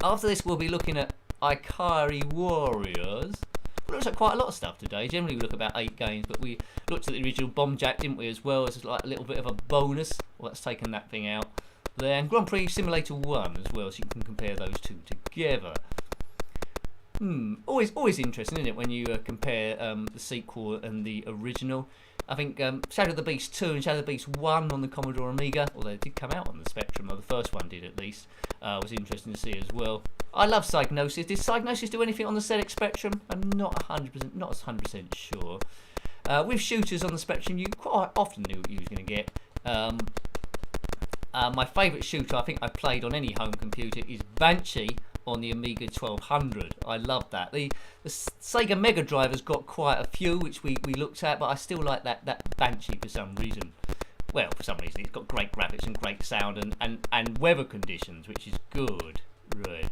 After this, we'll be looking at Ikari Warriors. It looks like quite a lot of stuff today. Generally we look about 8 games, but we looked at the original Bomb Jack, didn't we, as well, as like a little bit of a bonus. Well, that's taken that thing out there. And Grand Prix Simulator 1 as well, so you can compare those two together. Always interesting, isn't it, when you compare the sequel and the original. I think Shadow of the Beast 2 and Shadow of the Beast 1 on the Commodore Amiga, although it did come out on the Spectrum, or the first one did at least, was interesting to see as well. I love Psygnosis. Did Psygnosis do anything on the ZX Spectrum? I'm not 100% sure. With shooters on the Spectrum, you quite often knew what you was going to get. My favourite shooter I think I played on any home computer is Banshee on the Amiga 1200. I love that. The Sega Mega Drive has got quite a few, which we looked at, but I still like that Banshee for some reason. Well, for some reason, it's got great graphics and great sound and weather conditions, which is good. Right.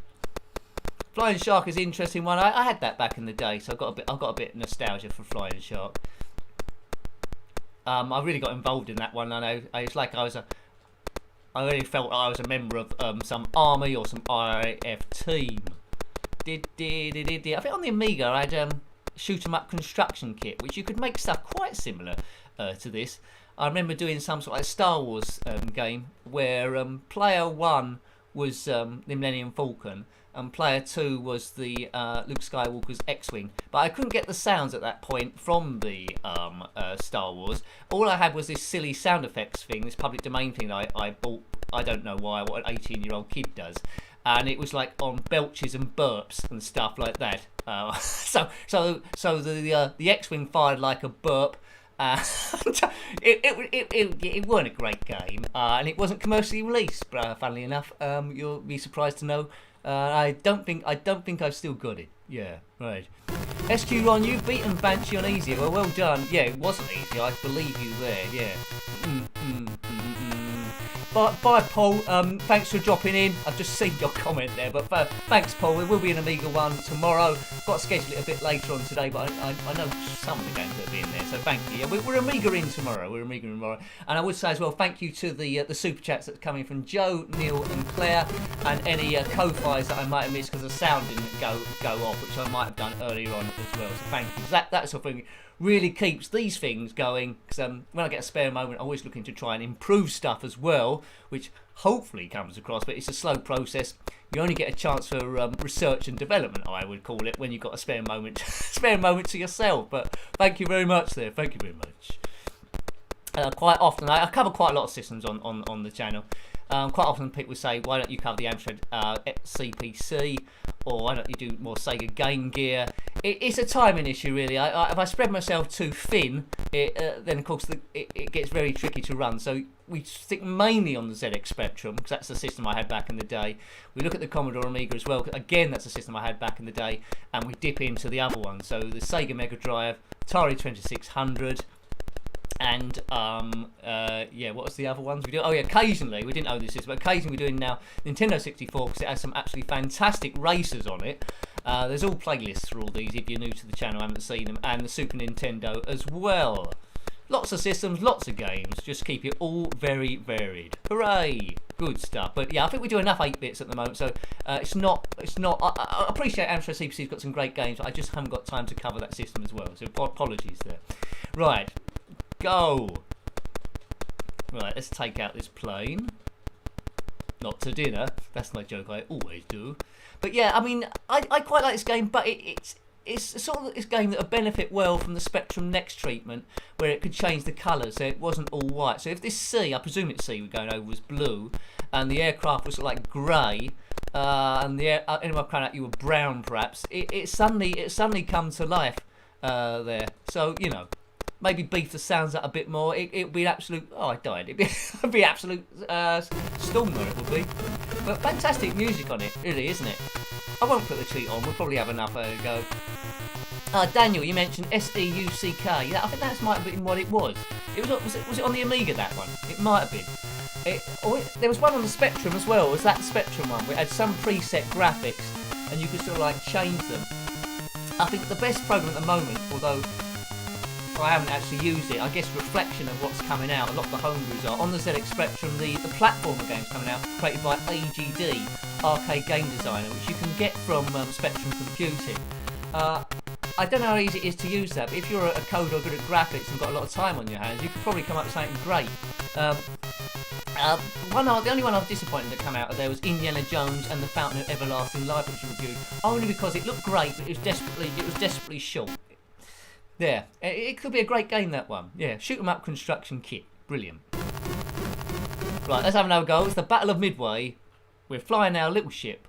Flying Shark is an interesting one. I had that back in the day, so I've got a bit of nostalgia for Flying Shark. I really got involved in that one. I know it's like I really felt I was a member of some army or some RAF team. I think on the Amiga I had shoot 'em up construction kit, which you could make stuff quite similar to this. I remember doing some sort of like Star Wars game where player 1 was the Millennium Falcon and player 2 was the Luke Skywalker's X-Wing. But I couldn't get the sounds at that point from the Star Wars. All I had was this silly sound effects thing, this public domain thing that I bought, I don't know why, what an 18-year-old kid does. And it was like on belches and burps and stuff like that. So the X-Wing fired like a burp. It weren't a great game, and it wasn't commercially released. Funnily enough, you'll be surprised to know. I don't think I've still got it. Yeah, right. SQ Ron, you've beaten Banshee on easy. Well done. Yeah, it wasn't easy. I believe you there. Yeah. Bye, Paul. Thanks for dropping in. I've just seen your comment there, but thanks, Paul. There will be an Amiga 1 tomorrow. Got to schedule it a bit later on today, but I know some of the games will be in there, so thank you. Yeah, we're Amiga in tomorrow. And I would say as well, thank you to the super chats that's coming from Joe, Neil, and Claire, and any Ko-Fis that I might have missed because the sound didn't go off, which I might have done earlier on as well. So thank you. That sort of thing really keeps these things going, because when I get a spare moment, I'm always looking to try and improve stuff as well, which hopefully comes across, but it's a slow process. You only get a chance for research and development, I would call it, when you've got a spare moment to yourself. But thank you very much there. Thank you very much. Quite often, I cover quite a lot of systems on the channel. Quite often people say, why don't you cover the Amstrad CPC, or why don't you do more Sega Game Gear? It's a timing issue, really. If I spread myself too thin, then of course it gets very tricky to run. So we stick mainly on the ZX Spectrum, because that's the system I had back in the day. We look at the Commodore Amiga as well, again that's the system I had back in the day, and we dip into the other ones. So the Sega Mega Drive, Atari 2600, and what was the other ones we do? Oh yeah, occasionally, we didn't know this, but occasionally we're doing now Nintendo 64, because it has some absolutely fantastic racers on it. There's all playlists for all these if you're new to the channel, haven't seen them, and the Super Nintendo as well. Lots of systems, lots of games, just keep it all very varied. Hooray! Good stuff. But yeah, I think we do enough 8-bits at the moment, so it's not. I appreciate Amstrad CPC's got some great games, but I just haven't got time to cover that system as well, so apologies there. Right. Go! Right, let's take out this plane. Not to dinner. That's my joke I always do. But yeah, I mean, I quite like this game, but it's sort of this game that would benefit well from the Spectrum Next treatment, where it could change the colours, so it wasn't all white. So if this sea, I presume it's sea we're going over, was blue, and the aircraft was like grey, and the anyone crying out you were brown perhaps, it suddenly come to life there. So, you know, maybe beef the sounds up a bit more. It'd be absolute. Oh, I died. It'd be absolute storm there. It would be. But fantastic music on it, really, isn't it? I won't put the cheat on. We'll probably have enough go. Daniel, you mentioned SEUCK. Yeah, I think that might have been what it was. Was it on the Amiga, that one? It might have been. There was one on the Spectrum as well. Was that the Spectrum one? It had some preset graphics, and you could sort of like change them. I think the best program at the moment, although I haven't actually used it, I guess reflection of what's coming out, a lot of the homebrews are on the ZX Spectrum. The platformer games coming out, created by AGD, arcade game designer, which you can get from Spectrum Computing. I don't know how easy it is to use that, but if you're a coder good at graphics and got a lot of time on your hands, you could probably come up with something great. The only one I was disappointed that came out of there was Indiana Jones and the Fountain of Everlasting Life, which was reviewed only because it looked great, but it was desperately short. There, it could be a great game, that one. Yeah, shoot 'em up construction kit, brilliant. Right, let's have another go. It's the Battle of Midway. We're flying our little ship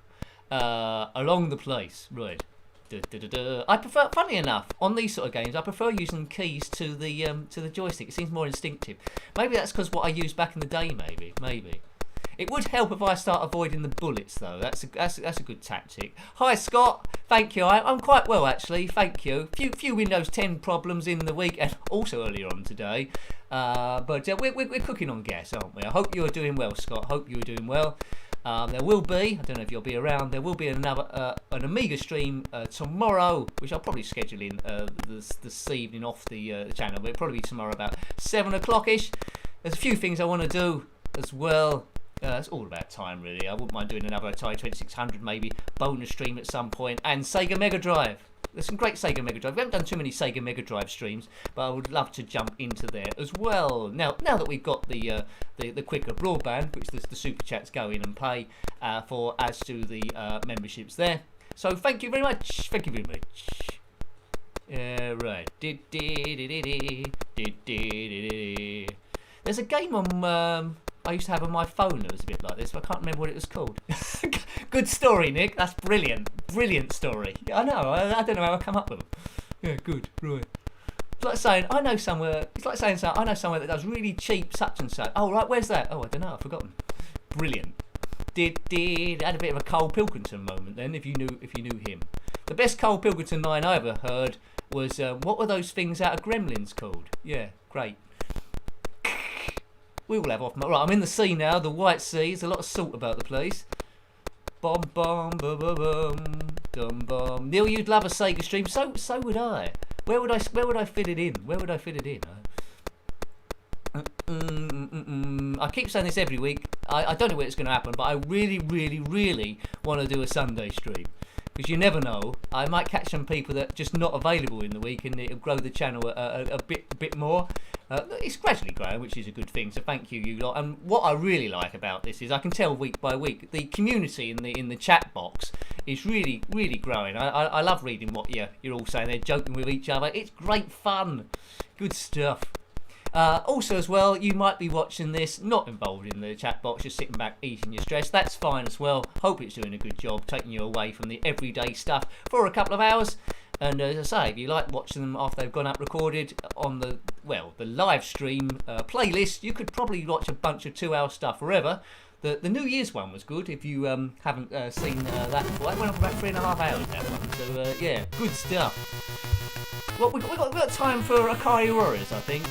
along the place. Right. I prefer, funny enough, on these sort of games, I prefer using keys to the joystick. It seems more instinctive. Maybe that's because what I used back in the day. Maybe. It would help if I start avoiding the bullets, though. That's a good tactic. Hi, Scott. Thank you. I'm quite well, actually. Thank you. Few Windows 10 problems in the week, and also earlier on today. But we're cooking on gas, aren't we? I hope you're doing well, Scott. Hope you're doing well. There will be, I don't know if you'll be around, there will be another an Amiga stream tomorrow, which I'll probably schedule in this evening off the channel, but it'll probably be tomorrow about 7 o'clock-ish. There's a few things I want to do as well. It's all about time, really. I wouldn't mind doing another Atari 2600 maybe, bonus stream at some point, and Sega Mega Drive. There's some great Sega Mega Drive. We haven't done too many Sega Mega Drive streams, but I would love to jump into there as well. Now that we've got the quicker broadband, which the super chats go in and pay for, as to the memberships there. So thank you very much. Thank you very much. Right. There's a game on I used to have on my phone that was a bit like this, but I can't remember what it was called. Good story, Nick. That's brilliant. Brilliant story. I know. I don't know how I come up with them. Yeah, good. Right. It's like saying, I know somewhere that does really cheap such and such. Oh, right, where's that? Oh, I don't know. I've forgotten. Brilliant. Had a bit of a Cole Pilkington moment then, if you knew him. The best Cole Pilkington line I ever heard was, what were those things out of Gremlins called? Yeah, great. We all have off. Right, I'm in the sea now, the White Sea. There's a lot of salt about the place. Bum bum bum bum bum dum bum. Neil, you'd love a Sega stream. So would I. Where would I fit it in? I keep saying this every week. I don't know where it's going to happen, but I really, really, really want to do a Sunday stream. Because you never know, I might catch some people that are just not available in the week, and it'll grow the channel a bit more. It's gradually growing, which is a good thing. So thank you lot. And what I really like about this is I can tell week by week the community in the chat box is really, really growing. I love reading what you're all saying. They're joking with each other. It's great fun. Good stuff. Also as well, you might be watching this not involved in the chat box, just sitting back eating your stress. That's fine as well. Hope it's doing a good job taking you away from the everyday stuff for a couple of hours. And as I say, if you like watching them after they've gone up recorded on the live stream playlist, you could probably watch a bunch of 2-hour stuff forever. The New Year's one was good if you haven't seen that before. It went up about 3.5 hours, that one. So yeah, good stuff. Well, we've got time for Ikari Warriors, I think.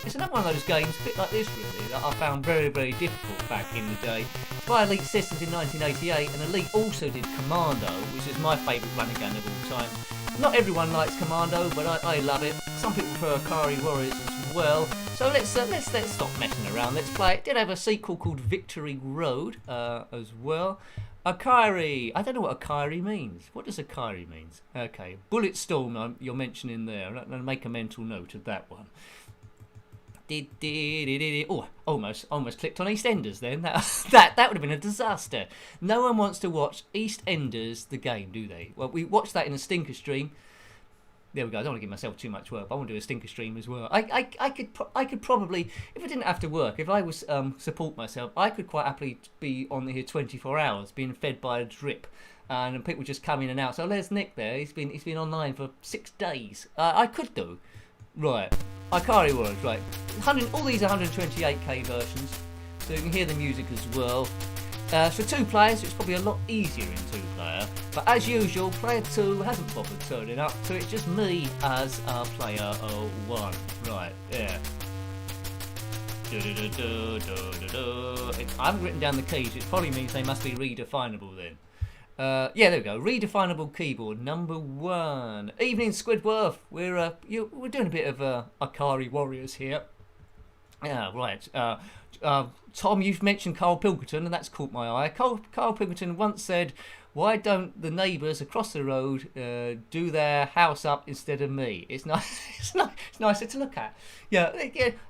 It's another one of those games, a bit like this really, that I found very, very difficult back in the day. By Elite Systems in 1988, and Elite also did Commando, which is my favourite running gun of all time. Not everyone likes Commando, but I love it. Some people prefer Ikari Warriors as well. So let's stop messing around. Let's play it. Did have a sequel called Victory Road as well. Ikari. I don't know what Ikari means. What does Ikari means? Okay, Bullet Storm. You're mentioning there. I'm going to make a mental note of that one. Oh, almost clicked on EastEnders then. That would have been a disaster. No one wants to watch EastEnders the game, do they? Well, we watched that in a stinker stream. There we go. I don't want to give myself too much work, but I want to do a stinker stream as well. I could probably, if I didn't have to work, if I was support myself, I could quite happily be on here 24 hours, being fed by a drip, and people just come in and out. So there's Nick there. He's been online for 6 days. I could do. Right, Ikari Warriors, right. All these are 128k versions, so you can hear the music as well. For 2 players, it's probably a lot easier in 2-player, but as usual, player 2 hasn't bothered turning up, so it's just me as player 1. Right, yeah. I haven't written down the keys, which probably means they must be redefinable then. Yeah, there we go. Redefinable keyboard number 1. Evening, Squidworth. We're doing a bit of Ikari Warriors here. Yeah, right. Tom, you've mentioned Carl Pilkington, and that's caught my eye. Carl Pilkington once said, "Why don't the neighbours across the road do their house up instead of me?" It's nice. It's nicer to look at. Yeah,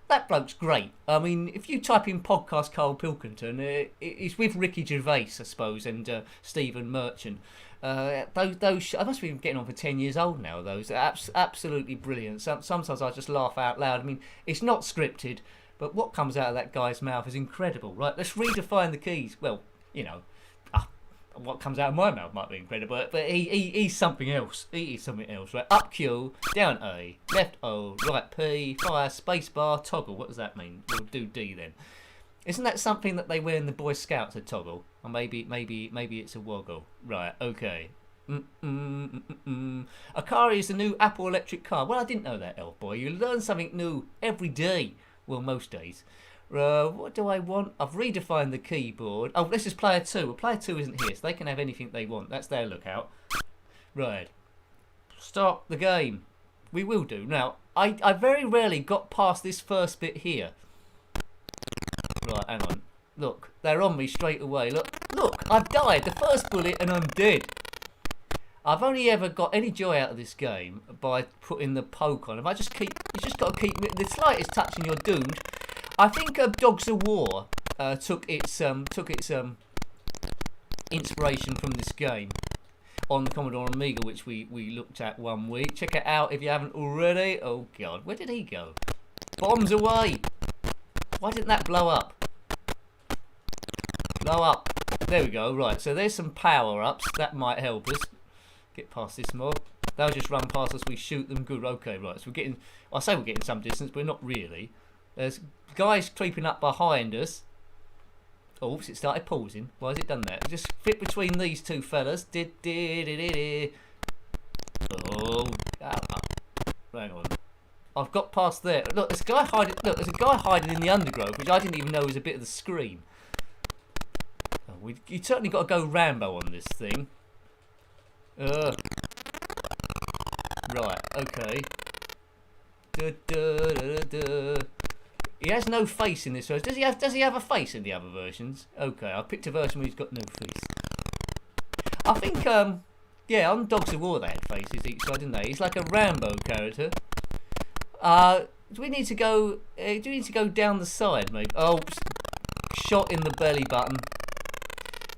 that bloke's great. I mean, if you type in podcast Carl Pilkington, it's with Ricky Gervais, I suppose, and Stephen Merchant. Those I must be getting on for 10 years old now. Those are absolutely brilliant. Sometimes I just laugh out loud. I mean, it's not scripted, but what comes out of that guy's mouth is incredible. Right, let's redefine the keys. Well, what comes out of my mouth might be incredible, but he's something else. He is something else. Right, up Q, down A, left O, right P, fire, space bar, toggle. What does that mean? We'll do D then. Isn't that something that they wear in the Boy Scouts, a toggle? Or maybe it's a woggle. Right, okay. Ikari is the new Apple electric car. Well, I didn't know that, Elf Boy. You learn something new every day. Well, most days. What do I want? I've redefined the keyboard. Oh, this is player 2. Well, player 2 isn't here, so they can have anything they want. That's their lookout. Right. Start the game. We will do. Now, I very rarely got past this first bit here. Right, hang on. Look, they're on me straight away. Look, I've died. The first bullet and I'm dead. I've only ever got any joy out of this game by putting the poke on. If I just keep, you just got to keep the slightest touch and you're doomed. I think Dogs of War took its inspiration from this game on the Commodore Amiga, which we looked at one week. Check it out if you haven't already. Oh God, where did he go? Bombs away! Why didn't that blow up? Blow up. There we go. Right, so there's some power-ups. That might help us get past this mob. They'll just run past us. We shoot them. Good. Okay, right. So we're getting... I say we're getting some distance, but not really. There's guys creeping up behind us. Oops, it started pausing. Why has it done that? Just fit between these two fellas. Oh, hang on. I've got past there. Look, there's a guy hiding. Look, there's a guy hiding in the undergrowth, which I didn't even know was a bit of the screen. Oh, you certainly got to go Rambo on this thing. Right. Okay. He has no face in this version. Does he have a face in the other versions? Okay, I picked a version where he's got no face. I think yeah, on Dogs of War they had faces each side, didn't they? He's like a Rambo character. Do we need to go? Do we need to go down the side, maybe? Oh, shot in the belly button.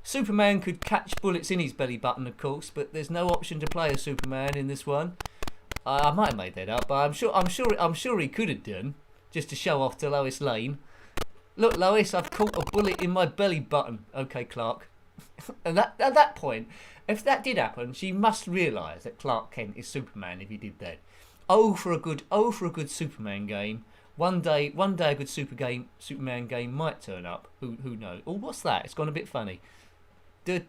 Superman could catch bullets in his belly button, of course, but there's no option to play as Superman in this one. I might have made that up, but I'm sure he could have done, just to show off to Lois Lane. Look, Lois, I've caught a bullet in my belly button. Okay, Clark. And at that point, if that did happen, she must realise that Clark Kent is Superman if he did that. Oh, for a good Superman game. One day a good Superman game might turn up. Who knows? Oh, what's that? It's gone a bit funny. There,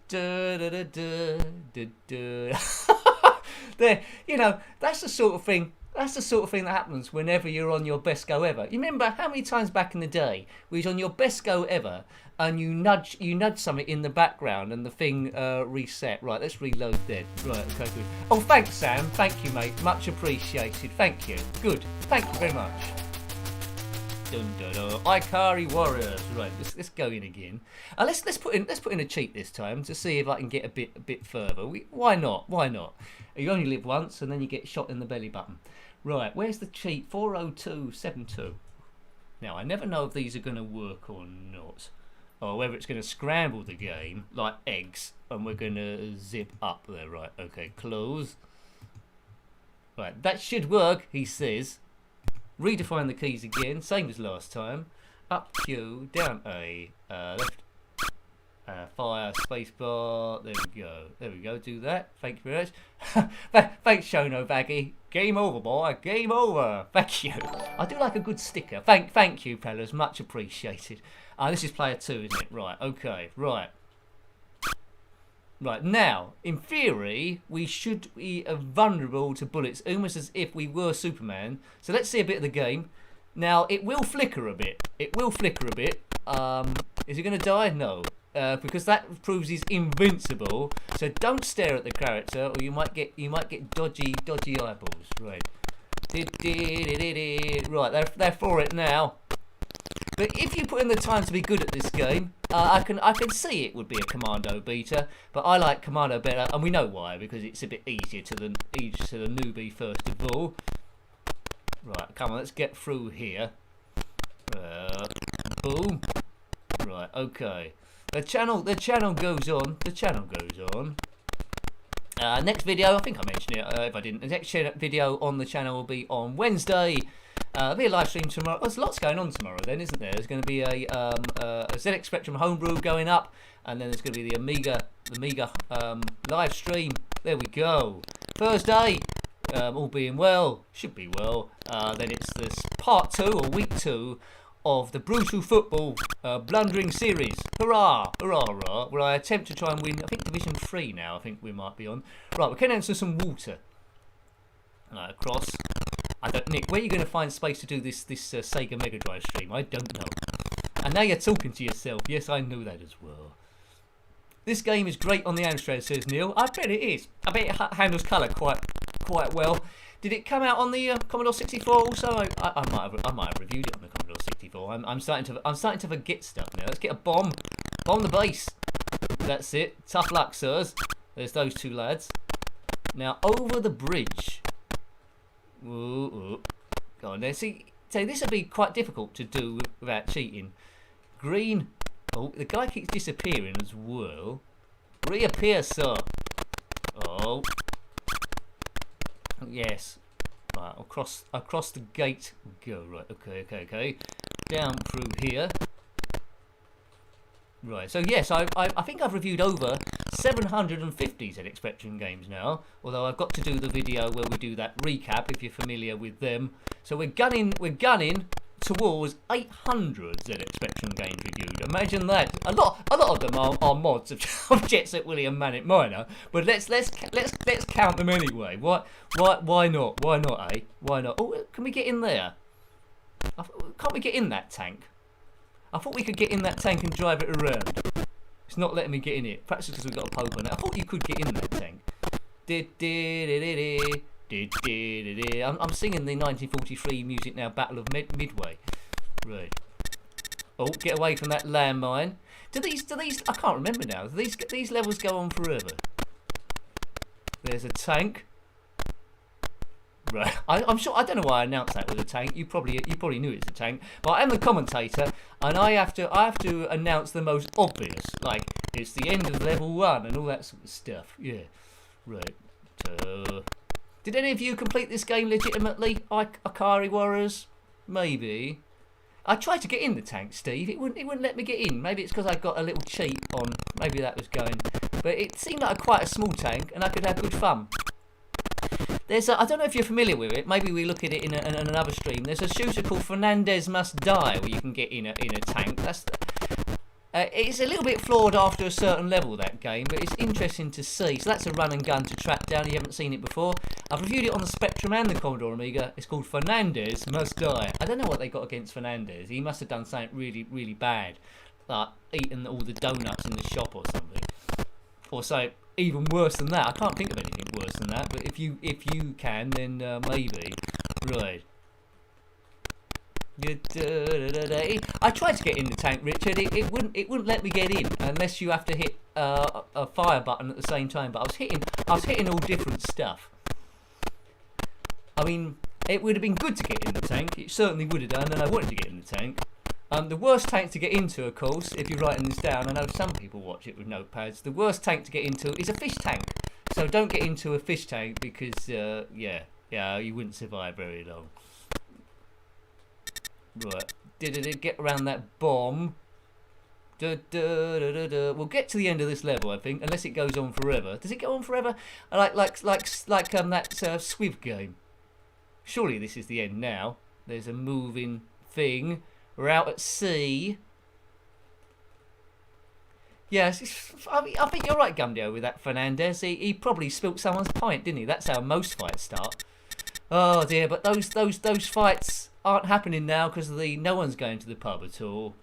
you know, that's the sort of thing that happens whenever you're on your best go ever. You remember how many times back in the day we was on your best go ever and you nudge something in the background and the thing reset. Right, let's reload then. Right, okay, good. Oh, thanks, Sam. Thank you, mate. Much appreciated. Thank you. Good. Thank you very much. Dun, dun, dun. Ikari Warriors. Right, let's go in again. Let's put in a cheat this time to see if I can get a bit further. Why not? Why not? You only live once, and then you get shot in the belly button. Right, where's the cheat? 40272. Now I never know if these are going to work or not, or whether it's going to scramble the game like eggs, and we're going to zip up there. Right, okay, close. Right, that should work. He says. Redefine the keys again, same as last time. Up Q, down A, left, fire, space bar. There we go. Do that. Thank you very much. Thanks, Shono Baggy. Game over, boy. Game over. Thank you. I do like a good sticker. Thank you, fellas. Much appreciated. This is player 2, isn't it? Right. Okay. Right. Right, now, in theory, we should be vulnerable to bullets, almost as if we were Superman. So let's see a bit of the game. Now, it will flicker a bit. Is he going to die? No. Because that proves he's invincible. So don't stare at the character, or you might get dodgy eyeballs. Right. Right, they're for it now. But if you put in the time to be good at this game, I can see it would be a Commando beater. But I like Commando better, and we know why, because it's a bit easier to the newbie first of all. Right, come on, let's get through here. Boom. Right, okay. The channel goes on. The channel goes on. Next video, I think I mentioned it. If I didn't, the next video on the channel will be on Wednesday. There'll be a live stream tomorrow. There's lots going on tomorrow, then, isn't there? There's going to be a ZX Spectrum homebrew going up, and then there's going to be the Amiga live stream. There we go. Thursday, all being well, should be well. Then it's this part 2 or week 2 of the Brutal Football Blundering Series. Hurrah! Hurrah, hurrah. Where I attempt to try and win, I think Division 3 now, I think we might be on. Right, we're getting into some water. Across. Nick, where are you going to find space to do this Sega Mega Drive stream? I don't know. And now you're talking to yourself. Yes, I know that as well. This game is great on the Amstrad, says Neil. I bet it is. I bet it handles colour quite well. Did it come out on the Commodore 64 also? I might have reviewed it on the Commodore 64. I'm starting to forget stuff now. Let's get a bomb. Bomb the base. That's it. Tough luck, sirs. There's those two lads. Now over the bridge. Ooh. Go on there. See, this would be quite difficult to do without cheating. Green. Oh, the guy keeps disappearing as well. Reappear, sir. Oh. Yes. Right, across the gate. Go. Right, okay. Down through here. Right, so yes, I think I've reviewed over 750 ZX Spectrum games now, although I've got to do the video where we do that recap if you're familiar with them. So we're gunning towards 800 ZX Spectrum games reviewed. Imagine that. A lot of them are mods of Jet Set Willie and Manic Miner, but let's count them anyway. Why not? Why not, eh? Why not? Oh, can we get in there? Can't we get in that tank? I thought we could get in that tank and drive it around. It's not letting me get in it. Perhaps it's because we've got a poke on it. I thought you could get in that tank. I'm singing the 1943 music now, Battle of Midway. Right. Oh, get away from that landmine. Do these? I can't remember now. Do these levels go on forever? There's a tank. Right. I'm sure. I don't know why I announced that was a tank. You probably knew it's a tank. But I am the commentator, and I have to announce the most obvious, like it's the end of level 1 and all that sort of stuff. Yeah. Right. Did any of you complete this game legitimately? Ikari Warriors? Maybe. I tried to get in the tank, Steve. It wouldn't let me get in. Maybe it's because I got a little cheat on. Maybe that was going. But it seemed like quite a small tank, and I could have good fun. I don't know if you're familiar with it. Maybe we look at it in another stream. There's a shooter called Fernandez Must Die where you can get in a tank. It's a little bit flawed after a certain level, that game, but it's interesting to see. So that's a run and gun to track down. You haven't seen it before. I've reviewed it on the Spectrum and the Commodore Amiga. It's called Fernandez Must Die. I don't know what they got against Fernandez. He must have done something really, really bad, like eating all the donuts in the shop or something, or something even worse than that. I can't think of anything worse than that. But if you can, then maybe. Right. I tried to get in the tank, Richard. It wouldn't let me get in unless you have to hit a fire button at the same time. But I was hitting all different stuff. I mean, it would have been good to get in the tank. It certainly would have done, and I wanted to get in the tank. The worst tank to get into, of course, if you're writing this down, I know some people watch it with notepads. The worst tank to get into is a fish tank. So don't get into a fish tank because, you wouldn't survive very long. Right, did it get around that bomb? We'll get to the end of this level, I think, unless it goes on forever. Does it go on forever? Like that Swift game. Surely this is the end now. There's a moving thing. We're out at sea. Yes, I think you're right, Gumdio, with that Fernandez. He probably spilt someone's pint, didn't he? That's how most fights start. Oh dear, but those fights aren't happening now because no one's going to the pub at all.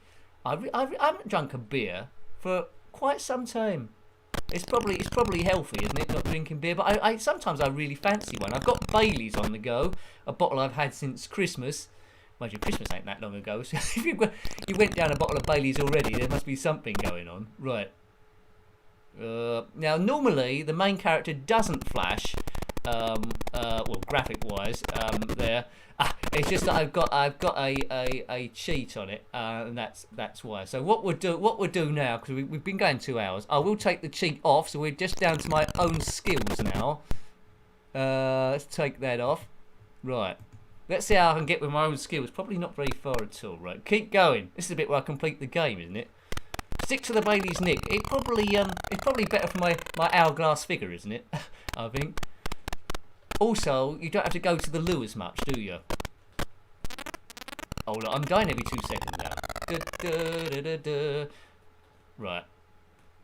I haven't drunk a beer for quite some time. It's probably healthy, isn't it, not drinking beer? But sometimes I really fancy one. I've got Bailey's on the go, a bottle I've had since Christmas. Mind you, Christmas ain't that long ago, so if you went down a bottle of Baileys already, there must be something going on. Right. Now, normally, the main character doesn't flash, well, graphic-wise, there. It's just that I've got a cheat on it, and that's why. So what we'll do now, because we've been going 2 hours, I will take the cheat off, so we're just down to my own skills now. Let's take that off. Right. Let's see how I can get with my own skills. Probably not very far at all. Right. Keep going. This is the bit where I complete the game, isn't it? Stick to the Bailey's Nick. It's probably better for my hourglass figure, isn't it? I think. Also, you don't have to go to the loo as much, do you? Oh, look, I'm dying every 2 seconds now. Right.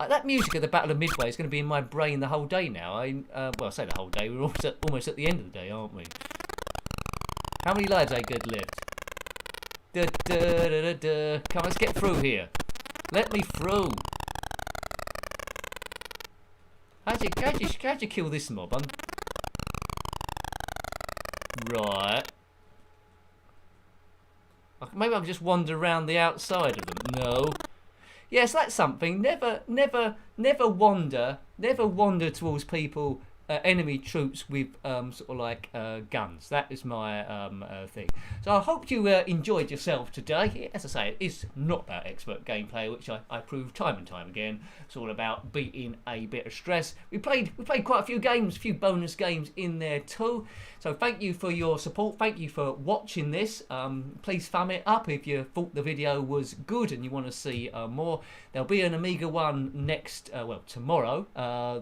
That music of the Battle of Midway is going to be in my brain the whole day now. Well, I say the whole day. We're almost at the end of the day, aren't we? How many lives I got left? Come on, let's get through here. Let me through. How'd you kill this mob? Right. Maybe I'll just wander around the outside of them. No. Yes, that's something. Never wander towards people, enemy troops with sort of like guns. That is my thing. So I hope you enjoyed yourself today. As I say, it is not about expert gameplay, which I prove time and time again. It's all about beating a bit of stress. We played quite a few games, a few bonus games in there too. So thank you for your support. Thank you for watching this. Please thumb it up if you thought the video was good and you want to see more. There'll be an Amiga one next, well, tomorrow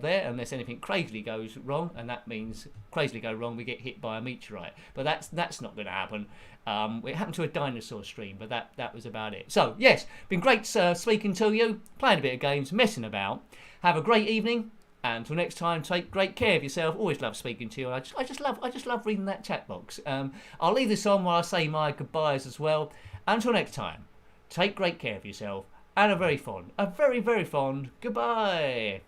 there, unless anything crazily goes wrong, and that means crazily go wrong, we get hit by a meteorite. But that's not going to happen. It happened to a dinosaur stream, but that was about it. So yes, been great speaking to you, playing a bit of games, messing about. Have a great evening. And until next time, take great care of yourself. Always love speaking to you. I just love reading that chat box. I'll leave this on while I say my goodbyes as well. Until next time, take great care of yourself, and a very, very fond goodbye.